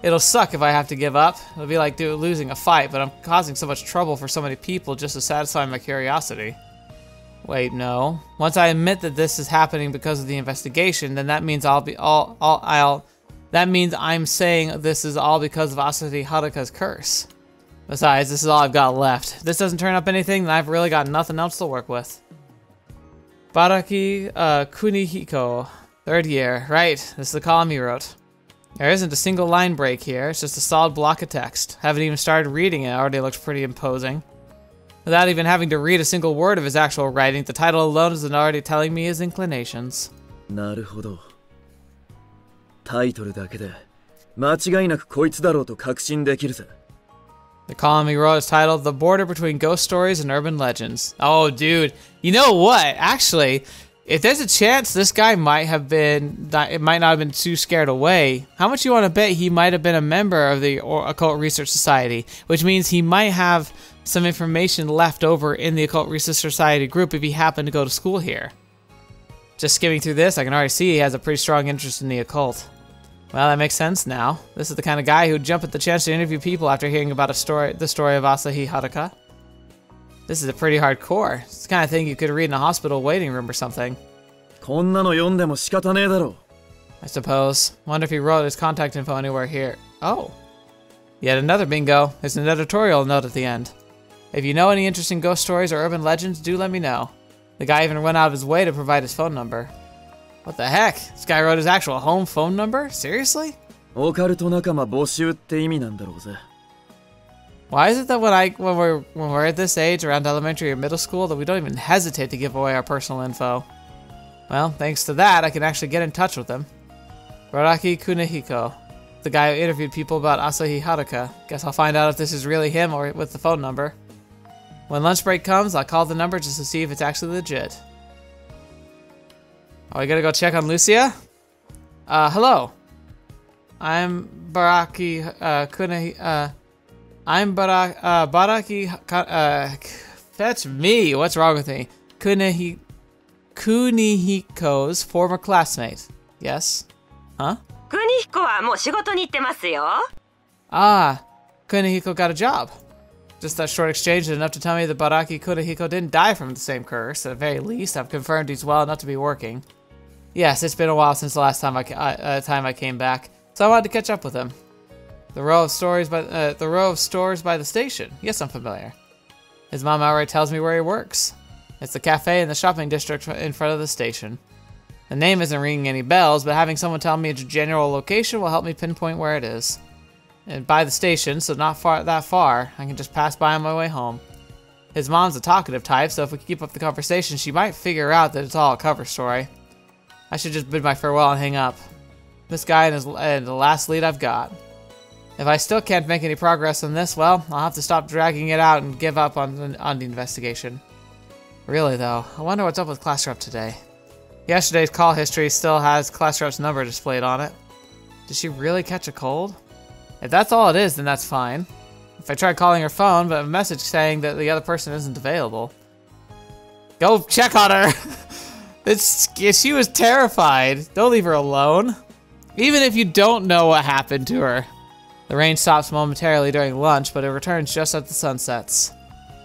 It'll suck if I have to give up. It'll be like losing a fight, but I'm causing so much trouble for so many people just to satisfy my curiosity. Wait, no. Once I admit that this is happening because of the investigation, then that means that means I'm saying this is all because of Asahi Haruka's curse. Besides, this is all I've got left. If this doesn't turn up anything, then I've really got nothing else to work with. Baraki Kunihiko, third year. Right, this is the column he wrote. There isn't a single line break here, it's just a solid block of text. Haven't even started reading it, already looks pretty imposing. Without even having to read a single word of his actual writing, the title alone is already telling me his inclinations. なるほど。タイトルだけで間違いなくこいつだろうと確信できるぜ。 The column he wrote is titled The Border Between Ghost Stories and Urban Legends. Oh, dude. You know what? Actually, if there's a chance this guy might not have been too scared away, how much you want to bet he might have been a member of the Occult Research Society, which means he might have some information left over in the Occult Research Society group if he happened to go to school here. Just skimming through this, I can already see he has a pretty strong interest in the occult. Well, that makes sense now. This is the kind of guy who'd jump at the chance to interview people after hearing about the story of Asahi Haruka. This is a pretty hardcore. It's the kind of thing you could read in a hospital waiting room or something. こんなの読んでも仕方ねえだろ。 I suppose. Wonder if he wrote his contact info anywhere here. Oh. Yet another bingo. There's an editorial note at the end. If you know any interesting ghost stories or urban legends, do let me know. The guy even went out of his way to provide his phone number. What the heck? This guy wrote his actual home phone number? Seriously? オカルト仲間募集って意味なんだろうぜ。 Why is it that when we're at this age, around elementary or middle school, that we don't even hesitate to give away our personal info? Well, thanks to that, I can actually get in touch with him. Baraki Kunihiko, the guy who interviewed people about Asahi Haruka. Guess I'll find out if this is really him or with the phone number. When lunch break comes, I'll call the number just to see if it's actually legit. Oh, I gotta go check on Lucia? Hello. I'm Baraki, I'm Baraki, that's me. What's wrong with me? Kunihiko's former classmate. Yes? Huh? Kunihiko はもう仕事に行ってますよ。Ah, Kunihiko got a job. Just that short exchange is enough to tell me that Baraki Kunihiko didn't die from the same curse. At the very least, I've confirmed he's well enough to be working. Yes, it's been a while since the last time I came back, so I wanted to catch up with him. The row of stores by the station. Yes, I'm familiar. His mom outright tells me where he works. It's the cafe in the shopping district in front of the station. The name isn't ringing any bells, but having someone tell me its general location will help me pinpoint where it is. And by the station, so not that far, I can just pass by on my way home. His mom's a talkative type, so if we keep up the conversation, she might figure out that it's all a cover story. I should just bid my farewell and hang up. This guy is the last lead I've got. If I still can't make any progress on this, well, I'll have to stop dragging it out and give up on the investigation. Really though, I wonder what's up with Class Rep today. Yesterday's call history still has Class Rep's number displayed on it. Did she really catch a cold? If that's all it is, then that's fine. If I tried calling her phone, but a message saying that the other person isn't available. Go check on her! She was terrified. Don't leave her alone. Even if you don't know what happened to her. The rain stops momentarily during lunch, but it returns just as the sun sets.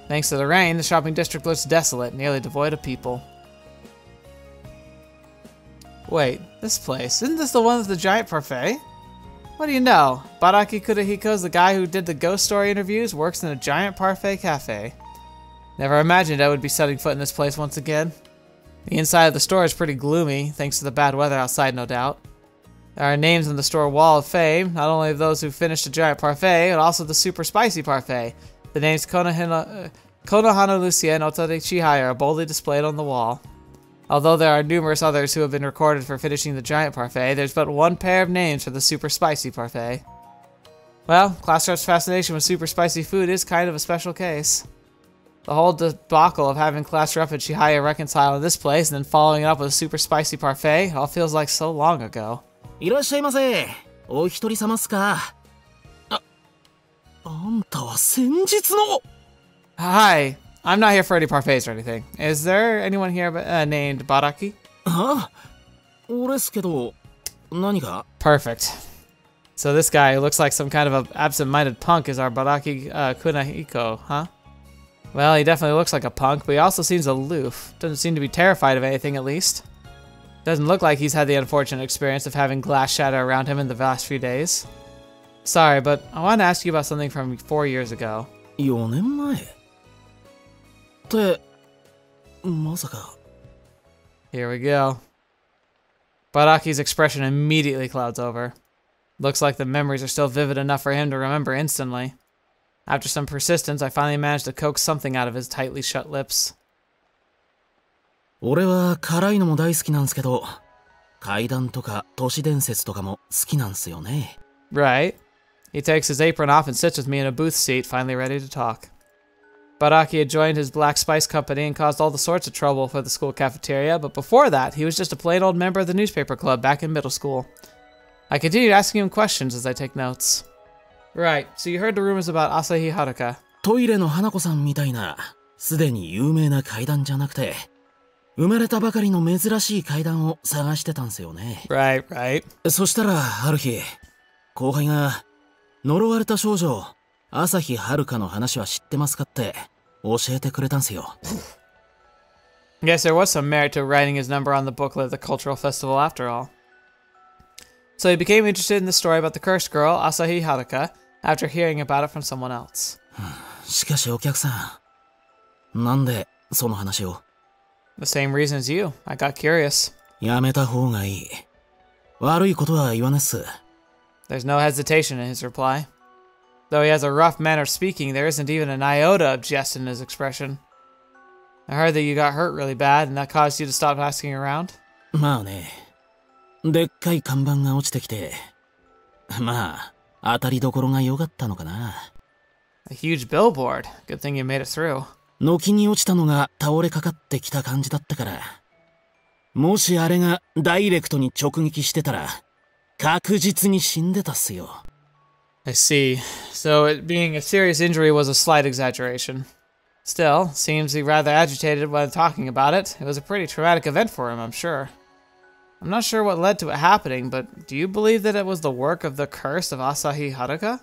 Thanks to the rain, the shopping district looks desolate, nearly devoid of people. Wait, this place, isn't this the one with the giant parfait? What do you know? Baraki Kunihiko's the guy who did the ghost story interviews, works in a giant parfait cafe. Never imagined I would be setting foot in this place once again. The inside of the store is pretty gloomy, thanks to the bad weather outside, no doubt. There are names on the store wall of fame, not only of those who finished the giant parfait, but also the super spicy parfait. The names Konohana Lucia and Otari Chihaya are boldly displayed on the wall. Although there are numerous others who have been recorded for finishing the giant parfait, there's but one pair of names for the super spicy parfait. Well, Class Rep's fascination with super spicy food is kind of a special case. The whole debacle of having Class Rep and Chihaya reconcile in this place and then following it up with a super spicy parfait all feels like so long ago. いらっしゃいませ。お一人様っすか。あんたは先日の。Hi, I'm not here for any parfaits or anything. Is there anyone here named Baraki? あ、俺っすけど、何か? Perfect. So this guy who looks like some kind of an absent-minded punk is our Baraki Kunihiko, huh? Well, he definitely looks like a punk, but he also seems aloof. Doesn't seem to be terrified of anything, at least. Doesn't look like he's had the unfortunate experience of having glass shatter around him in the last few days. Sorry, but I want to ask you about something from 4 years ago. 4年前? って、まさか. Here we go. Baraki's expression immediately clouds over. Looks like the memories are still vivid enough for him to remember instantly. After some persistence, I finally managed to coax something out of his tightly shut lips. 俺は辛いのも大好きなんすけど、怪談とか都市伝説とかも好きなんすよね。Right. He takes his apron off and sits with me in a booth seat, finally ready to talk. Baraki had joined his black spice company and caused all the sorts of trouble for the school cafeteria, but before that, he was just a plain old member of the newspaper club back in middle school. I continued asking him questions as I take notes. Right, so you heard the rumors about Asahi Haruka. トイレの花子さんみたいな、すでに有名な怪談じゃなくて、生まれたばかりの珍しい怪談を探してたんすよね。Right, right. そしたら、ある日、後輩が、呪われた少女、朝日遥の話は知ってますかって教えてくれたんすよ。Yes, there was some merit to writing his number on the booklet of the cultural festival after all. So he became interested in the story about the cursed girl, Asahi Haruka, after hearing about it from someone else. しかしお客さん、なんでその話を? The same reason as you. I got curious. やめた方がいい。悪いことは言わねっす。There's no hesitation in his reply. Though he has a rough manner of speaking, there isn't even an iota of jest in his expression. I heard that you got hurt really bad, and that caused you to stop asking around? まあね。でっかい看板が落ちてきて、まあ、当たりどころが良かったのかな。A huge billboard. Good thing you made it through. 軒に落ちたのが倒れかかってきた感じだったから。もしあれがダイレクトに直撃してたら、確実に死んでたっすよ。I see. So it being a serious injury was a slight exaggeration. Still, seems he rather agitated when talking about it. It was a pretty traumatic event for him, I'm sure. I'm not sure what led to it happening, but do you believe that it was the work of the curse of Asahi Haruka?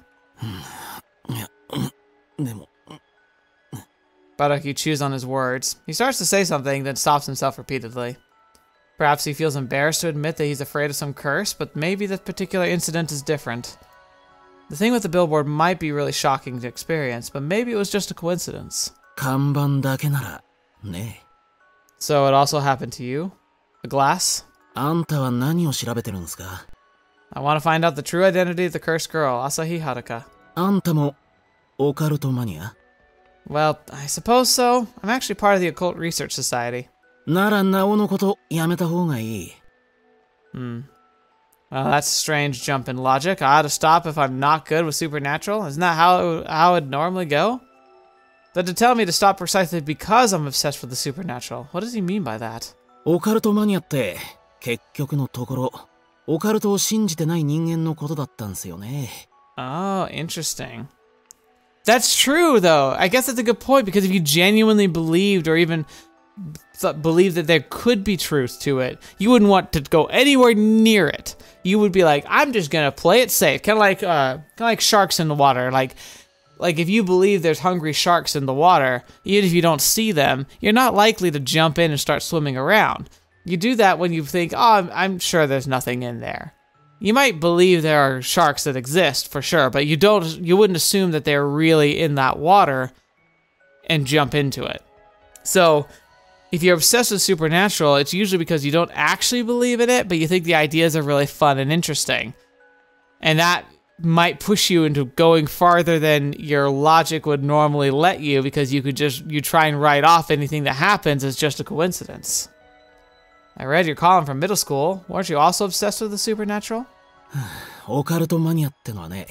Baraki chews on his words. He starts to say something, then stops himself repeatedly. Perhaps he feels embarrassed to admit that he's afraid of some curse, but maybe this particular incident is different. The thing with the billboard might be really shocking to experience, but maybe it was just a coincidence. 看板だけなら、ね。So it also happened to you? A glass? あんたは何を調べてるんですか? I want to find out the true identity of the cursed girl, Asahi Haruka. あんたもオカルトマニア? Well, I suppose so. I'm actually part of the Occult Research Society. ならなおのことやめた方がいい。Well, that's a strange jump in logic. I ought to stop if I'm not good with supernatural. Isn't that how it'd normally go? But to tell me to stop precisely because I'm obsessed with the supernatural. What does he mean by that? オカルトマニアって結局のところオカルトを信じてない人間のことだったんすよね。Oh, interesting. That's true, though. I guess that's a good point, because if you genuinely believed or even believed that there could be truth to it, you wouldn't want to go anywhere near it. You would be like, I'm just gonna play it safe. Kind of like sharks in the water. Like if you believe there's hungry sharks in the water, even if you don't see them, you're not likely to jump in and start swimming around. You do that when you think, oh, I'm sure there's nothing in there. You might believe there are sharks that exist for sure, but you wouldn't assume that they're really in that water and jump into it. So if you're obsessed with supernatural, it's usually because you don't actually believe in it, but you think the ideas are really fun and interesting. And that might push you into going farther than your logic would normally let you, because you try and write off anything that happens as just a coincidence. I read your column from middle school. Weren't you also obsessed with the supernatural? オカルトマニアってのはね、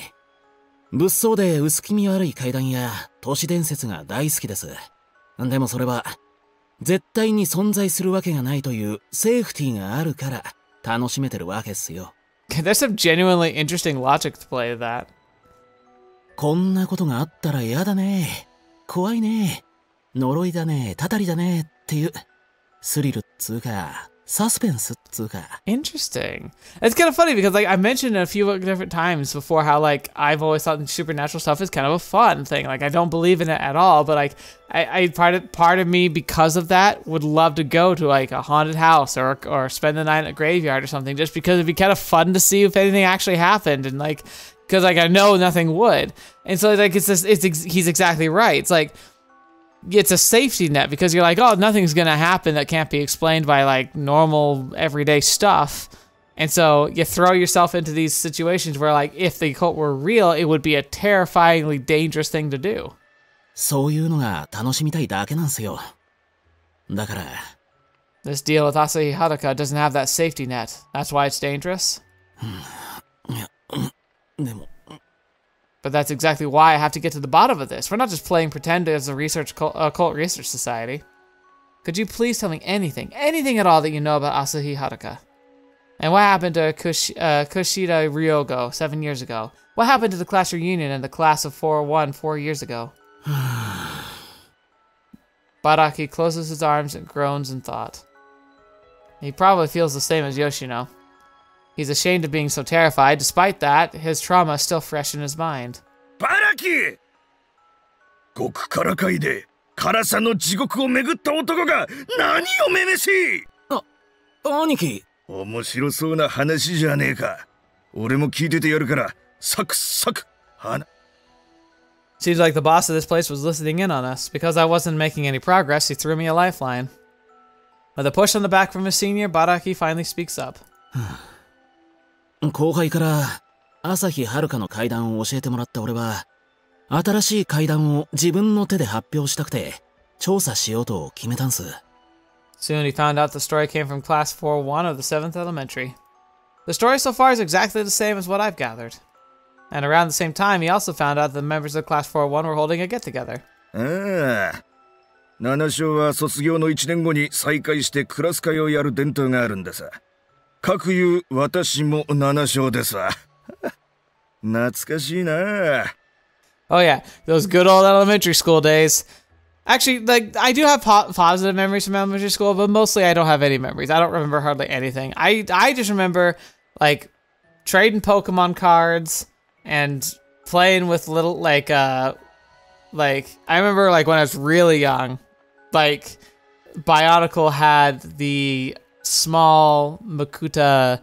物騒で薄気味悪い怪談や都市伝説が大好きです。でもそれは絶対に存在するわけがないというセーフティーがあるから楽しめてるわけっすよ。There's some genuinely interesting logic to play to that. こんなことがあったら嫌だね。怖いね。呪いだね。たたりだね。っていうスリルっつうか。Interesting. It's kind of funny because, like, I mentioned a few different times before how, like, I've always thought supernatural stuff is kind of a fun thing. Like, I don't believe in it at all, but like, I part of me, because of that, would love to go to like a haunted house or spend the night in a graveyard or something, just because it'd be kind of fun to see if anything actually happened, and like, because like I know nothing would, and so like he's exactly right. It's like, it's a safety net, because you're like, oh, nothing's gonna happen that can't be explained by like normal everyday stuff. And so you throw yourself into these situations where, like, if the occult were real, it would be a terrifyingly dangerous thing to do. そういうのが楽しみたいだけなんすよ。だから。This deal with Asahi Haruka doesn't have that safety net. That's why it's dangerous. でも。But that's exactly why I have to get to the bottom of this. We're not just playing pretend as a occult research society. Could you please tell me anything at all that you know about Asahi Haruka? And what happened to Kushida Ryogo 7 years ago? What happened to the class reunion and the class of 4-1 4 years ago? Baraki closes his arms and groans in thought. He probably feels the same as Yoshino. He's ashamed of being so terrified. Despite that, his trauma is still fresh in his mind. Baraki! 極辛界で辛さの地獄を巡った男が何をめめしい！兄貴。面白そうな話じゃねえか。俺も聞いててやるからサクサク花。 Seems like the boss of this place was listening in on us. Because I wasn't making any progress, he threw me a lifeline. With a push on the back from his senior, Baraki finally speaks up. 後輩から朝日遥の怪談を教えてもらった俺は、新しい怪談を自分の手で発表したくて調査しようと決めたんす。Soon he found out the story came from Class 4-1 of the 7th Elementary. The story so far is exactly the same as what I've gathered. And around the same time, he also found out that the members of Class 4-1 were holding a get-together. ああ、7小は卒業の1年後に再会してクラス会をやる伝統があるんださ。かくいう私も7小ですわ。懐かしいな。Oh yeah, those good old elementary school days. Actually, like, I do have positive memories from elementary school, but mostly I don't have any memories. I don't remember hardly anything. I just remember, like, trading Pokemon cards and playing with little, like, I remember, like, when I was really young, like, Bionicle had the small Makuta,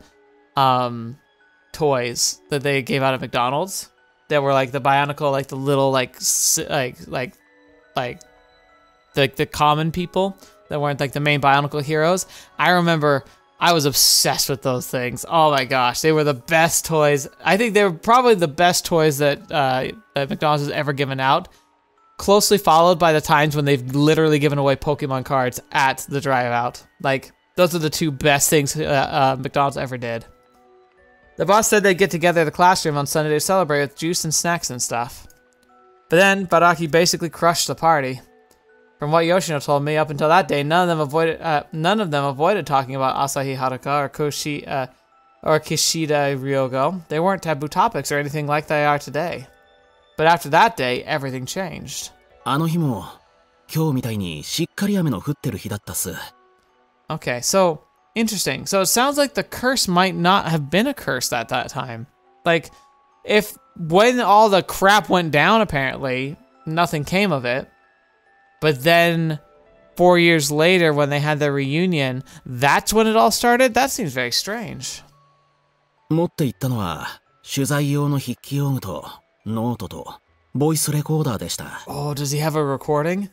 toys that they gave out at McDonald's. That were like the Bionicle, like the little like the common people that weren't like the main Bionicle heroes. I remember I was obsessed with those things. Oh my gosh, they were the best toys. I think they were probably the best toys that that McDonald's has ever given out. Closely followed by the times when they've literally given away Pokemon cards at the drive out. Like those are the two best things McDonald's ever did. The boss said they'd get together in the classroom on Sunday to celebrate with juice and snacks and stuff. But then, Baraki basically crushed the party. From what Yoshino told me, up until that day, none of them avoided talking about Asahi Haruka or Kishida Ryogo. They weren't taboo topics or anything like they are today. But after that day, everything changed. あの日も今日みたいにしっかり雨の降ってる日だったっす。Okay, so interesting. So it sounds like the curse might not have been a curse at that time. Like, if when all the crap went down, apparently, nothing came of it. But then 4 years later, when they had their reunion, that's when it all started? That seems very strange. 持って行ったのは取材用の筆記用具とノートとボイスレコーダーでした。Oh, does he have a recording?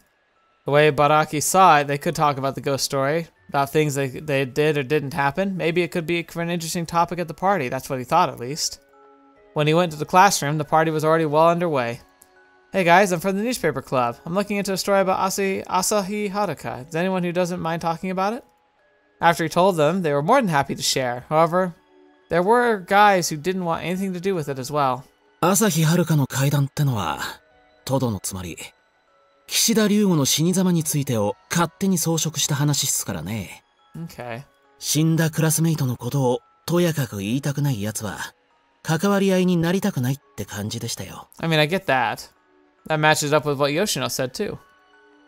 The way Baraki saw it, they could talk about the ghost story, about things they did or didn't happen. Maybe it could be for an interesting topic at the party. That's what he thought, at least. When he went to the classroom, the party was already well underway. Hey guys, I'm from the newspaper club. I'm looking into a story about Asahi Haruka. Is anyone who doesn't mind talking about it? After he told them, they were more than happy to share. However, there were guys who didn't want anything to do with it as well. 朝日遥の怪談ってのはトドのつまり岸田龍吾の死に様についてを勝手に装飾した話っすからね。Okay. 死んだクラスメイトのことをとやかく言いたくない奴は関わり合いになりたくないって感じでしたよ。I mean, I get that. That matches up with what Yoshino said too.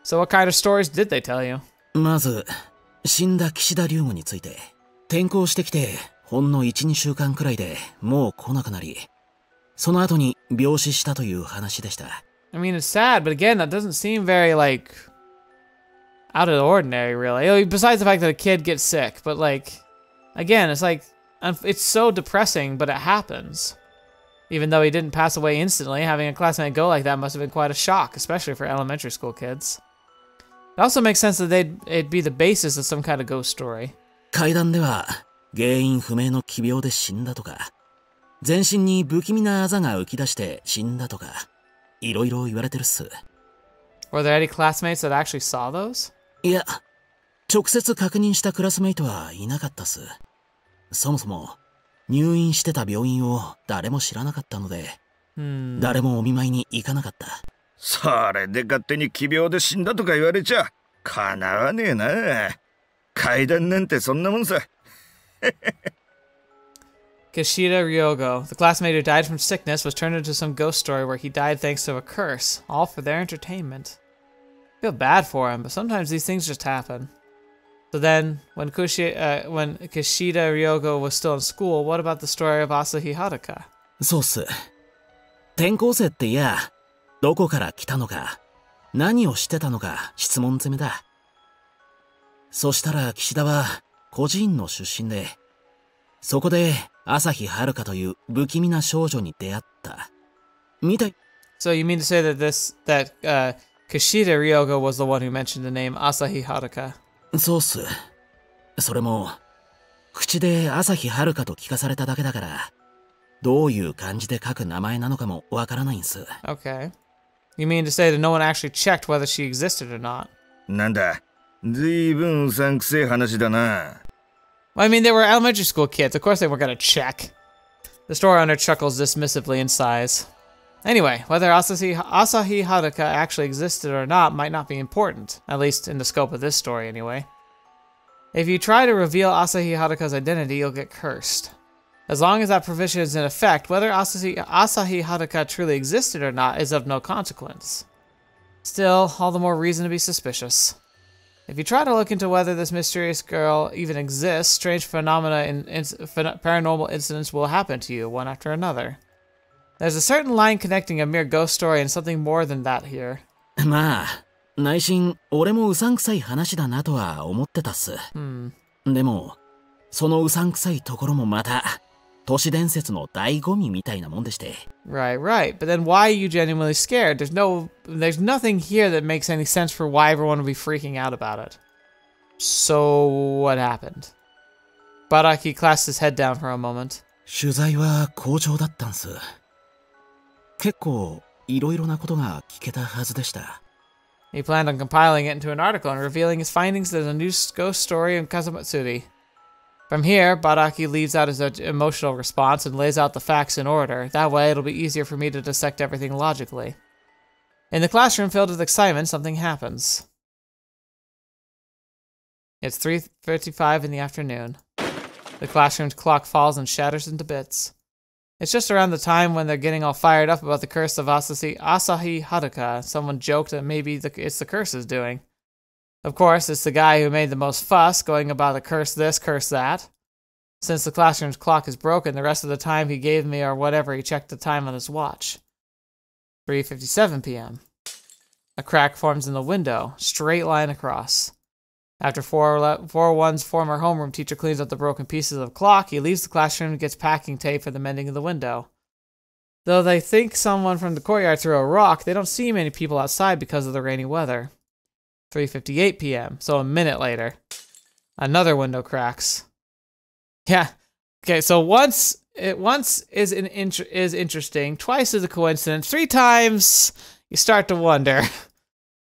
So what kind of stories did they tell you? まず死んだ岸田龍吾について転校してきてほんの 1,2 週間くらいでもう来なくなりその後に病死したという話でした。I mean, it's sad, but again, that doesn't seem very, like, out of the ordinary, really. Besides the fact that a kid gets sick, but, like, again, it's like, it's so depressing, but it happens. Even though he didn't pass away instantly, having a classmate go like that must have been quite a shock, especially for elementary school kids. It also makes sense that it'd be the basis of some kind of ghost story. 怪談では原因不明の奇病で死んだとか全身に不気味なあざが浮き出して死んだとかいろいろ言われてるっす。Were there any classmates that actually saw those? いや、直接確認したクラスメイトはいなかったっす。そもそも入院してた病院を誰も知らなかったので、誰もお見舞いに行かなかった。それで勝手に奇病で死んだとか言われちゃかなわねえな。怪談なんてそんなもんさ。Kishida Ryogo, the classmate who died from sickness, was turned into some ghost story where he died thanks to a curse, all for their entertainment. I feel bad for him, but sometimes these things just happen. So then, when Kishida Ryogo was still in school, what about the story of Asahi Haruka? そうっす。転校生っていや、どこから来たのか、何をしてたのか質問攻めだ。そしたら岸田は孤児院の出身で、そこで朝日遥という不気味な少女に出会った。みたい。So you mean to say that Kishida Ryogo was the one who mentioned the name Asahi Haruka? そうっす。それも口で朝日遥と聞かされただけだから、どういう感じで書く名前なのかもわからないんす。Okay. You mean to say that no one actually checked whether she existed or not? なんだ、ずいぶんうさんくせえ話だな。Well, I mean, they were elementary school kids. Of course they weren't going to check. The store owner chuckles dismissively in sighs. Anyway, whether Asahi Haruka actually existed or not might not be important, at least in the scope of this story anyway. If you try to reveal Asahi Haruka's identity, you'll get cursed. As long as that provision is in effect, whether Asahi Haruka truly existed or not is of no consequence. Still, all the more reason to be suspicious. If you try to look into whether this mysterious girl even exists, strange phenomena and paranormal incidents will happen to you, one after another. There's a certain line connecting a mere ghost story and something more than that here. まあ、内心、俺もうさんくさい話だなとは思ってたっす。でも、そのうさんくさいところもまた、都市伝説の醍醐味みたいなもんでして。Right, right. But then why are you genuinely scared? There's nothing here that makes any sense for why everyone would be freaking out about it. So, what happened? Baraki clasped his head down for a moment. 取材は好調だったんす。結構、いろいろなことが聞けたはずでした。He planned on compiling it into an article and revealing his findings as a new ghost story in Kazamatsuri. From here, Baraki leaves out his emotional response and lays out the facts in order. That way, it'll be easier for me to dissect everything logically. In the classroom filled with excitement, something happens. It's 3:55 in the afternoon. The classroom's clock falls and shatters into bits. It's just around the time when they're getting all fired up about the curse of Asahi Haruka. Someone joked that maybe it's the curse's doing. Of course, it's the guy who made the most fuss, going about the curse this, curse that. Since the classroom's clock is broken, the rest of the time he gave me or whatever, he checked the time on his watch. 3:57 p.m. A crack forms in the window, straight line across. After 401's former homeroom teacher cleans up the broken pieces of the clock, he leaves the classroom and gets packing tape for the mending of the window. Though they think someone from the courtyard threw a rock, they don't see many people outside because of the rainy weather. 3:58 p.m., so a minute later. Another window cracks. Yeah, okay, so once is interesting, twice is a coincidence, 3 times you start to wonder.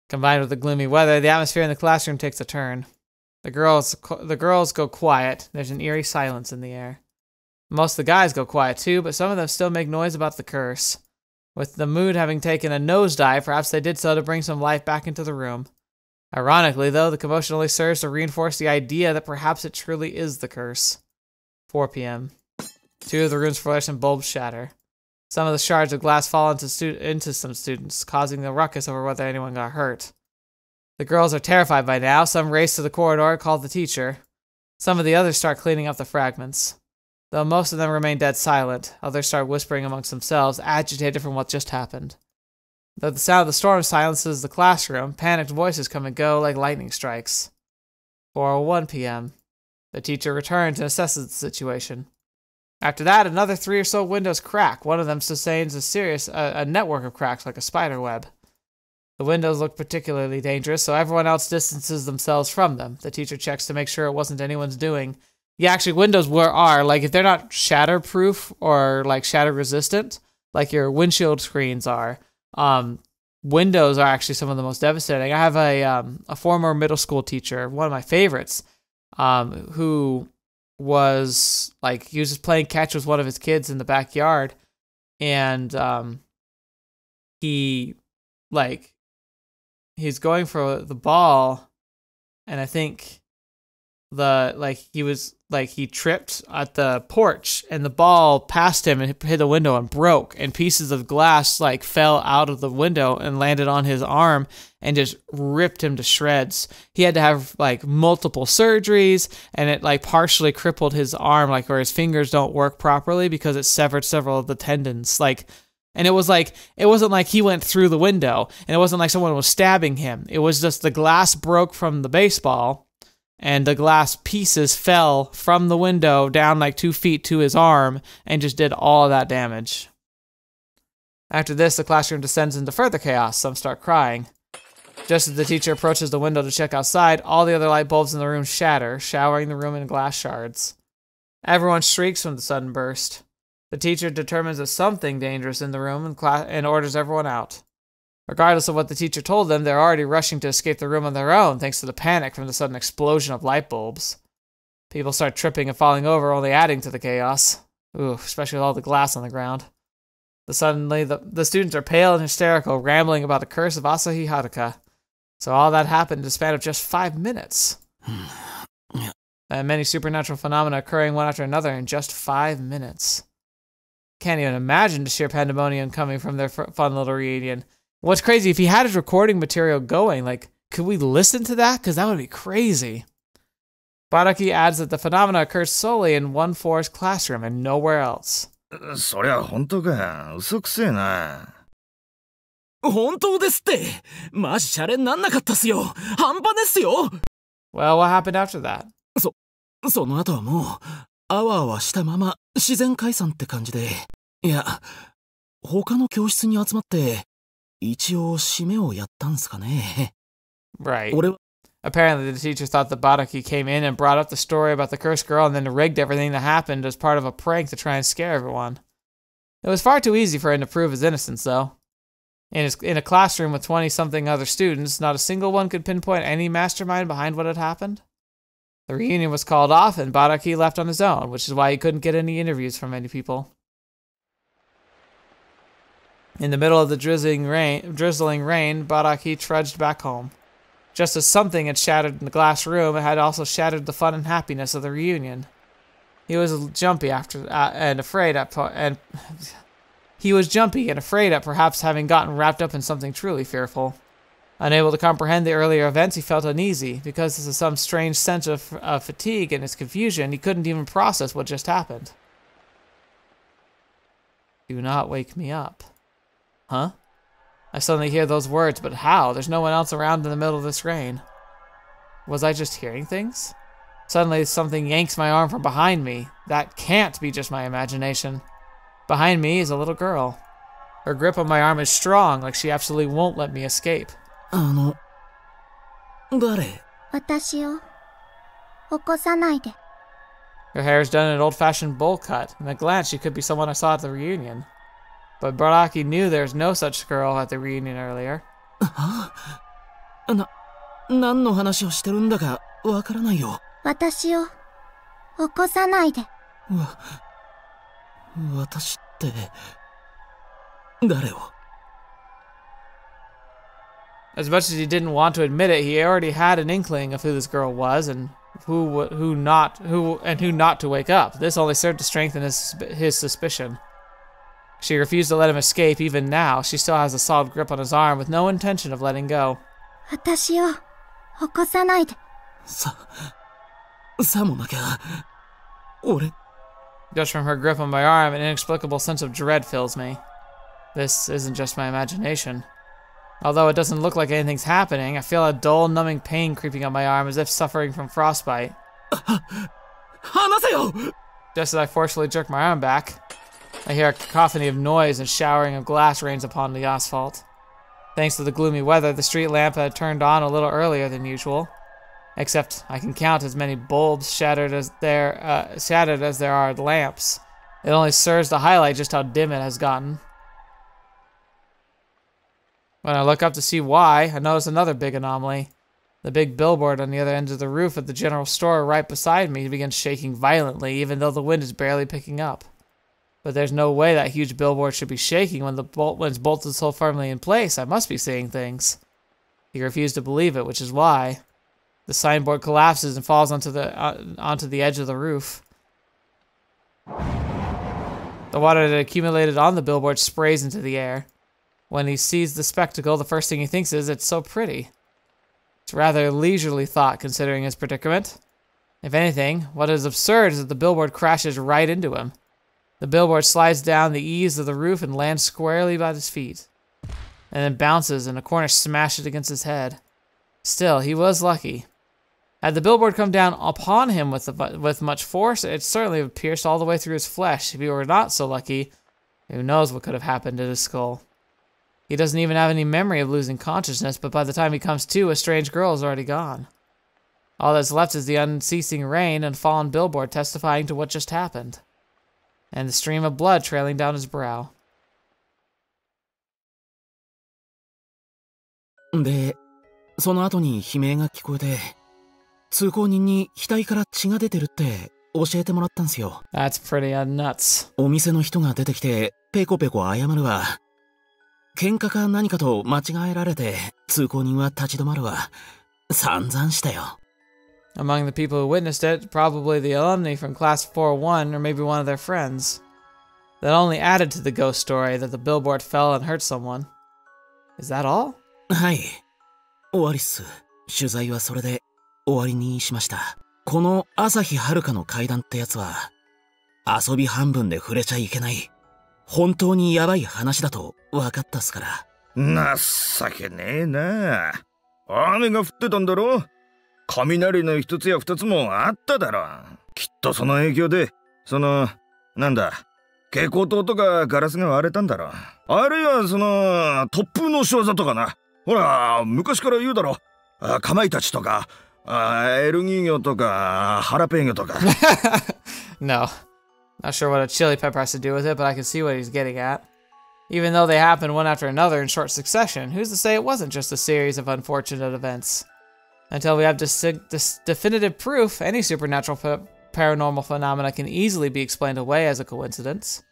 Combined with the gloomy weather, the atmosphere in the classroom takes a turn. The girls go quiet. There's an eerie silence in the air. Most of the guys go quiet too, but some of them still make noise about the curse. With the mood having taken a nosedive, perhaps they did so to bring some life back into the room. Ironically, though, the commotion only serves to reinforce the idea that perhaps it truly is the curse. 4 p.m. 2 of the room's fluorescent bulbs shatter. Some of the shards of glass fall into some students, causing a ruckus over whether anyone got hurt. The girls are terrified by now. Some race to the corridor and call the teacher. Some of the others start cleaning up the fragments. Though most of them remain dead silent, others start whispering amongst themselves, agitated from what just happened. Though the sound of the storm silences the classroom, panicked voices come and go like lightning strikes. 4:01 p.m. The teacher returns and assesses the situation. After that, another 3 or so windows crack. One of them sustains a network of cracks like a spider web. The windows look particularly dangerous, so everyone else distances themselves from them. The teacher checks to make sure it wasn't anyone's doing. Yeah, actually, windows are, like, if they're not shatter-proof or, like, shatter-resistant, like your windshield screens are, windows are actually some of the most devastating. I have a former middle school teacher, one of my favorites, who was, like, he was just playing catch with one of his kids in the backyard, and he's going for the ball, and I think he tripped at the porch, and the ball passed him and hit the window and broke, and pieces of glass like fell out of the window and landed on his arm and just ripped him to shreds. He had to have like multiple surgeries, and it like partially crippled his arm, like where his fingers don't work properly because it severed several of the tendons. And it wasn't like he went through the window, and it wasn't like someone was stabbing him. It was just the glass broke from the baseball, and the glass pieces fell from the window down like 2 feet to his arm and just did all of that damage. After this, the classroom descends into further chaos. Some start crying. Just as the teacher approaches the window to check outside, all the other light bulbs in the room shatter, showering the room in glass shards. Everyone shrieks from the sudden burst. The teacher determines there's something dangerous in the room and orders everyone out. Regardless of what the teacher told them, they're already rushing to escape the room on their own thanks to the panic from the sudden explosion of light bulbs. People start tripping and falling over, only adding to the chaos. Ooh, especially with all the glass on the ground. Suddenly, the students are pale and hysterical, rambling about the curse of Asahi Haruka. So all that happened in the span of just 5 minutes. And many supernatural phenomena occurring one after another in just 5 minutes. Can't even imagine the sheer pandemonium coming from their fun little reunion. What's crazy, if he had his recording material going, like, could we listen to that? Because that would be crazy. Baraki adds that the phenomena occurs solely in one forest classroom and nowhere else. そりゃ本当か。嘘くせえな。本当ですって。マジシャレになんなかったっすよ。半端ですよ。Well, what happened after that? その後はもう、あわあわしたまま自然解散って感じで。いや、他の教室に集まって、一応締めをやったんすかね。Right. 俺は Apparently, the teacher thought that Baraki came in and brought up the story about the cursed girl and then rigged everything that happened as part of a prank to try and scare everyone. It was far too easy for him to prove his innocence, though. In a classroom with 20-something other students, not a single one could pinpoint any mastermind behind what had happened. The reunion was called off, and Baraki left on his own, which is why he couldn't get any interviews from many people. In the middle of the drizzling rain, Baraki trudged back home. Just as something had shattered in the glass room, it had also shattered the fun and happiness of the reunion. He was jumpy and afraid at perhaps having gotten wrapped up in something truly fearful. Unable to comprehend the earlier events, he felt uneasy. Because of some strange sense of fatigue and his confusion, he couldn't even process what just happened. Do not wake me up. Huh? I suddenly hear those words, but how? There's no one else around in the middle of this rain. Was I just hearing things? Suddenly, something yanks my arm from behind me. That can't be just my imagination. Behind me is a little girl. Her grip on my arm is strong, like she absolutely won't let me escape. 誰? 私を起こさないで。 Her hair is done in an old-fashioned bowl cut. In a glance, she could be someone I saw at the reunion. But Baraki knew there was no such girl at the reunion earlier. 何の話をしてるんだかわからないよ。私を起こさないで。私って、誰を? As much as he didn't want to admit it, he already had an inkling of who this girl was and who not to wake up. This only served to strengthen his suspicion. She refused to let him escape. Even now, she still has a solid grip on his arm with no intention of letting go. 私を起こさないで。さもなきゃ、俺。 Just from her grip on my arm, an inexplicable sense of dread fills me. This isn't just my imagination. Although it doesn't look like anything's happening, I feel a dull, numbing pain creeping up my arm as if suffering from frostbite. 離せよ! Just as I forcefully jerk my arm back, I hear a cacophony of noise and showering of glass rains upon the asphalt. Thanks to the gloomy weather, the street lamp had turned on a little earlier than usual. Except I can count as many bulbs shattered as there are lamps. It only serves to highlight just how dim it has gotten. When I look up to see why, I notice another big anomaly. The big billboard on the other end of the roof of the general store right beside me begins shaking violently, even though the wind is barely picking up. But there's no way that huge billboard should be shaking when it's bolted so firmly in place. I must be seeing things. He refused to believe it, which is why the signboard collapses and falls onto the edge of the roof. The water that accumulated on the billboard sprays into the air. When he sees the spectacle, the first thing he thinks is, it's so pretty. It's rather a leisurely thought considering his predicament. If anything, what is absurd is that the billboard crashes right into him. The billboard slides down the eaves of the roof and lands squarely by his feet. And then bounces and a corner smashes against his head. Still, he was lucky. Had the billboard come down upon him with much force, it certainly would have pierced all the way through his flesh. If he were not so lucky, who knows what could have happened to his skull. He doesn't even have any memory of losing consciousness, but by the time he comes to, a strange girl is already gone. All that's left is the unceasing rain and fallen billboard testifying to what just happened. And the stream of blood trailing down his brow. で、その後に悲鳴が聞こえて、通行人に額から血が出てるって教えてもらったんすよ。That's pretty nuts. お店の人が出てきて、ペコペコ謝るわ。喧嘩か何かと間違えられて、通行人は立ち止まるわ。散々したよ。Among the people who witnessed it, probably the alumni from Class 4-1 or maybe one of their friends. That only added to the ghost story that the billboard fell and hurt someone. Is that all? はい。終わりっす。取材はそれで終わりにしました。この朝日はるかの階段ってやつは、遊び半分で触れちゃいけない。本当にヤバい話だと分かったっすから。情けねえな。雨が降ってたんだろ。雷の一つや二つもあっただろ。きっとその影響で、なんだ、蛍光灯とかガラスが割れたんだろ。あるいは突風の仕業とかな。ほら、昔から言うだろ。かまいたちとか、エルニーニョとか、ハラペーニョとか。No. Not sure what a chili pepper has to do with it, but I can see what he's getting at. Even though they happened one after another in short succession, who's to say it wasn't just a series of unfortunate events? Until we have definitive proof, any supernatural paranormal phenomena can easily be explained away as a coincidence.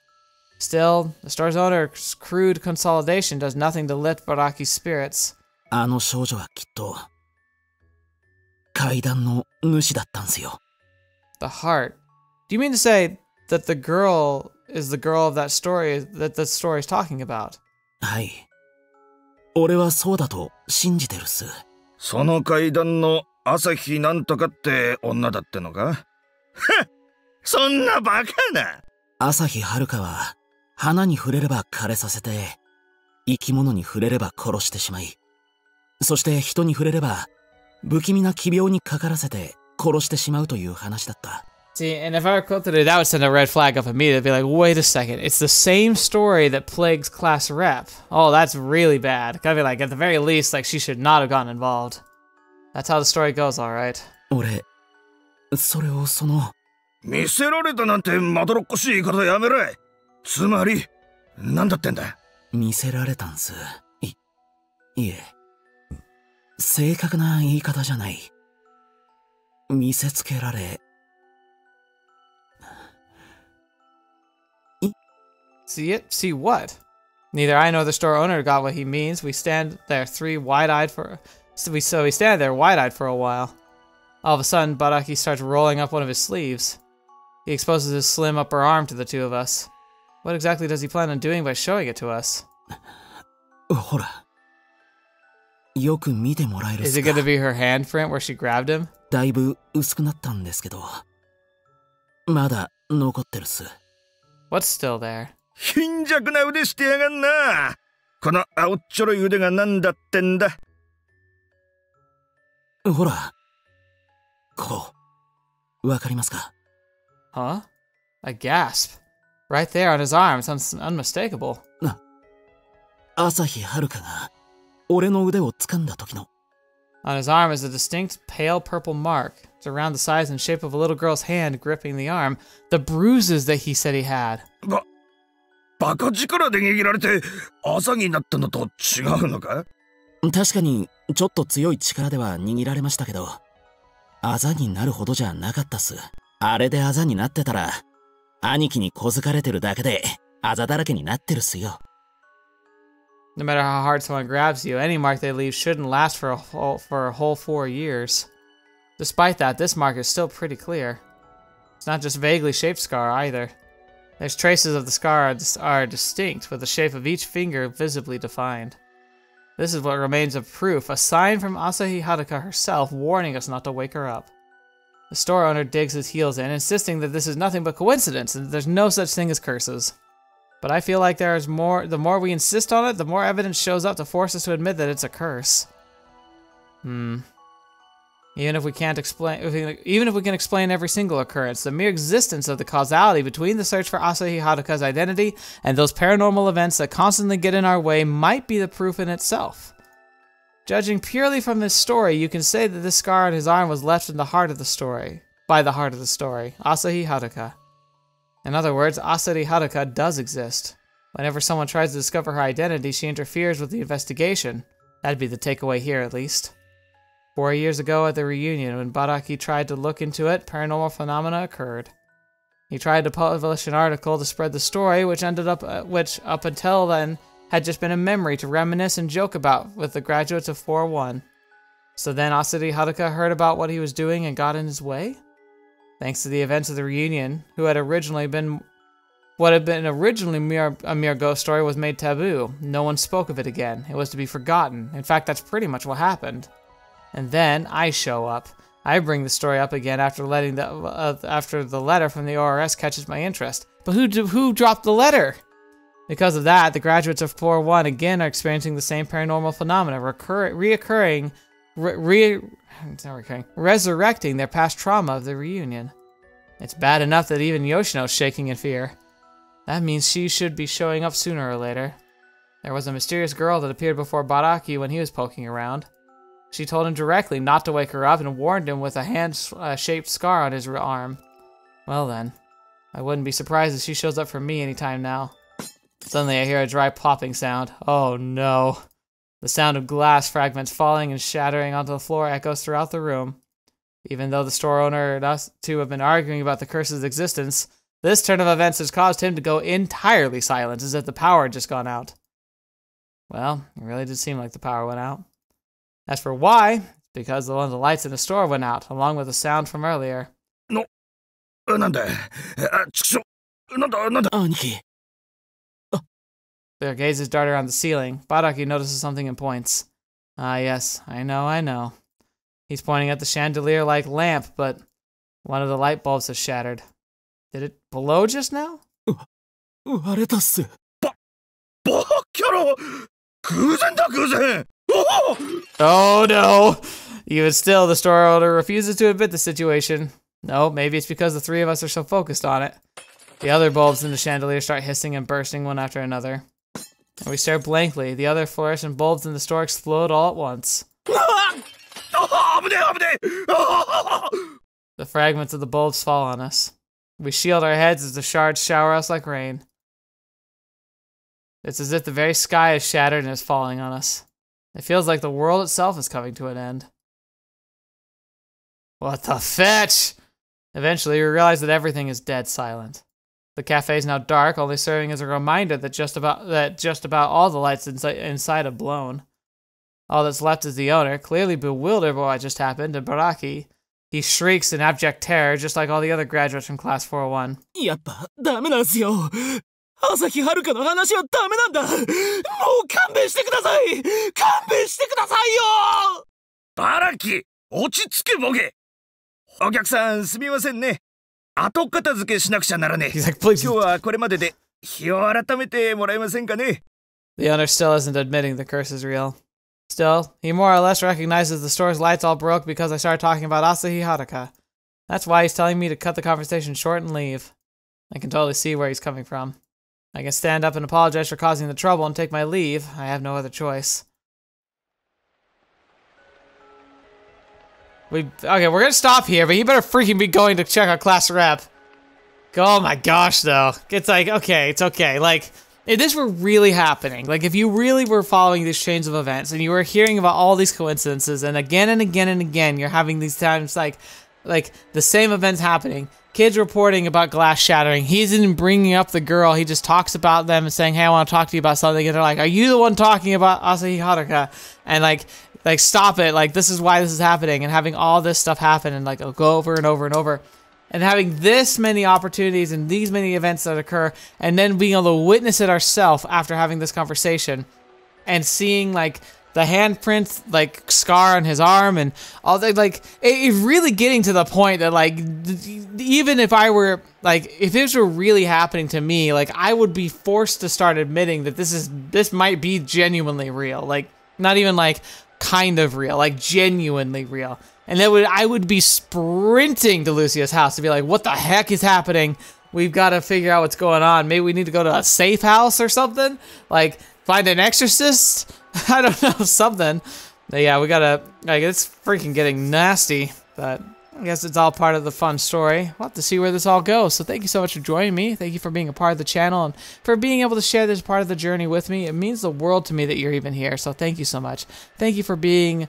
Still, the store's owner's crude consolidation does nothing to lift Baraki's spirits. あの少女はきっと階段の主だったんすよ。The heart. Do you mean to say that the girl is the girl of that story that the story is talking about? はい。俺はそうだと信じてるっす。その階段の朝日なんとかって女だってのか？はっ！そんなバカな！朝日はるかは花に触れれば枯れさせて、生き物に触れれば殺してしまい、そして人に触れれば不気味な奇病にかからせて殺してしまうという話だった。See, and if I were quoted it, that would send a red flag up immediately. Be like, wait a second, it's the same story that plagues class rep. Oh, that's really bad. Gotta be like, at the very least, like she should not have gotten involved. That's how the story goes, alright. 俺、それを見せられたなんてまどろっこしい言い方やめろ。つまり、なんだってんだ。見せられたんす。いえ、正確な言い方じゃない。見せつけられ。See it? See what? Neither I nor the store owner got what he means. We stand there wide-eyed for a while. All of a sudden, Baraki starts rolling up one of his sleeves. He exposes his slim upper arm to the two of us. What exactly does he plan on doing by showing it to us? ほら。よく見てもらえるっすか。 Is it going to be her handprint where she grabbed him? だいぶ薄くなったんですけど、まだ残ってるっす。What's still there? 貧弱な腕してやがんな。この青っちょろい腕がなんだってんだ。ほら、ここ、わかりますか？ Huh? A gasp. Right there on his arm. It's unmistakable. 朝日はるかが俺の腕を掴んだ時の。On his arm is a distinct pale purple mark. It's around the size and shape of a little girl's hand gripping the arm. The bruises that he said he had. バカ力で握られて朝になったのと違うのか？確かにちょっと強い力では握られましたけど、あざになるほどじゃなかったっす。あれであざになってたら、兄貴に小づかれてるだけであざだらけになってるっすよ。No matter how hard someone grabs you, any mark they leave shouldn't last for a whole 4 years. Despite that, this mark is still pretty clear. It's not just vaguely shaped scar either. There's traces of the scar are distinct, with the shape of each finger visibly defined. This is what remains of proof, a sign from Asahi Haruka herself warning us not to wake her up. The store owner digs his heels in, insisting that this is nothing but coincidence and that there's no such thing as curses. But I feel like the more we insist on it, the more evidence shows up to force us to admit that it's a curse. Even if we can explain every single occurrence, the mere existence of the causality between the search for Asahi Haruka's identity and those paranormal events that constantly get in our way might be the proof in itself. Judging purely from this story, you can say that this scar on his arm was left in the heart of the story, by the heart of the story, Asahi Haruka. In other words, Asahi Haruka does exist. Whenever someone tries to discover her identity, she interferes with the investigation. That'd be the takeaway here, at least. 4 years ago at the reunion, when Baraki tried to look into it, paranormal phenomena occurred. He tried to publish an article to spread the story, which up until then had just been a memory to reminisce and joke about with the graduates of 4-1. So then Asahi Haruka heard about what he was doing and got in his way? Thanks to the events of the reunion, what had been originally a mere ghost story was made taboo. No one spoke of it again. It was to be forgotten. In fact, that's pretty much what happened. And then I show up. I bring the story up again after the letter from the ORS catches my interest. But who dropped the letter? Because of that, the graduates of 4-1 again are experiencing the same paranormal phenomena, resurrecting their past trauma of the reunion. It's bad enough that even Yoshino's shaking in fear. That means she should be showing up sooner or later. There was a mysterious girl that appeared before Baraki when he was poking around. She told him directly not to wake her up and warned him with a hand-shaped scar on his arm. Well then, I wouldn't be surprised if she shows up for me anytime now. Suddenly I hear a dry plopping sound. Oh no. The sound of glass fragments falling and shattering onto the floor echoes throughout the room. Even though the store owner and us two have been arguing about the curse's existence, this turn of events has caused him to go entirely silent, as if the power had just gone out. Well, it really did seem like the power went out. As for why, it's because one of the lights in the store went out, along with the sound from earlier. No. Their gazes dart around the ceiling. Baraki notices something and points. Ah yes, I know. He's pointing at the chandelier-like lamp, but one of the light bulbs has shattered. Did it blow just now? Oh no! Even still, the store owner refuses to admit the situation. No, maybe it's because the three of us are so focused on it. The other bulbs in the chandelier start hissing and bursting one after another. And we stare blankly. The other fluorescent bulbs in the store explode all at once. The fragments of the bulbs fall on us. We shield our heads as the shards shower us like rain. It's as if the very sky is shattered and is falling on us. It feels like the world itself is coming to an end. What the fetch? Eventually, we realize that everything is dead silent. The cafe is now dark, only serving as a reminder that just about all the lights inside have blown. All that's left is the owner, clearly bewildered by what just happened, and Baraki. He shrieks in abject terror, just like all the other graduates from Class 401. Baraki! 落ち着けボケ! お客さんすみませんね。後片付けしなくちゃならねえ。He's like, please. 今日はこれまでで日を改めてもらえませんかね? The owner still isn't admitting the curse is real. Still, he more or less recognizes the store's lights all broke because I started talking about Asahi Haruka. That's why he's telling me to cut the conversation short and leave. I can totally see where he's coming from. I can stand up and apologize for causing the trouble and take my leave. I have no other choice. Okay, we're gonna stop here, but you better freaking be going to check our class rep. Oh my gosh, though. It's like, okay, it's okay. Like, if this were really happening, like if you really were following these chains of events and you were hearing about all these coincidences and again and again and again, you're having these times like the same events happening, kids reporting about glass shattering, he isn't bringing up the girl, he just talks about them and saying, hey, I want to talk to you about something, and they're like, are you the one talking about Asahi Haruka? And like stop it, like this is why this is happening, and having all this stuff happen and like go over and over and over. And having this many opportunities and these many events that occur, and then being able to witness it ourselves after having this conversation, and seeing like the handprint, like scar on his arm, and all that, like it really getting to the point that like even if I were like if this were really happening to me, like I would be forced to start admitting that this might be genuinely real, like not even like kind of real, like genuinely real. And then I would be sprinting to Lucia's house to be like, what the heck is happening? We've got to figure out what's going on. Maybe we need to go to a safe house or something? Like, find an exorcist? I don't know, something. But yeah, we gotta, like, it's freaking getting nasty. But I guess it's all part of the fun story. We'll have to see where this all goes. So thank you so much for joining me. Thank you for being a part of the channel and for being able to share this part of the journey with me. It means the world to me that you're even here. So thank you so much. Thank you for being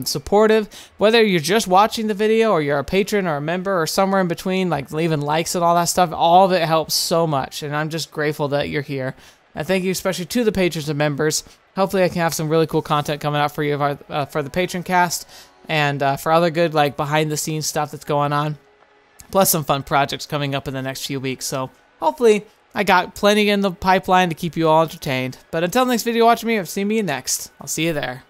supportive. Whether you're just watching the video or you're a patron or a member or somewhere in between, like leaving likes and all that stuff, all of it helps so much. And I'm just grateful that you're here. And thank you especially to the patrons and members. Hopefully I can have some really cool content coming out for you for the patron cast and for other good like behind the scenes stuff that's going on. Plus some fun projects coming up in the next few weeks. So hopefully I got plenty in the pipeline to keep you all entertained. But until the next video, watch me. I've seen me next. I'll see you there.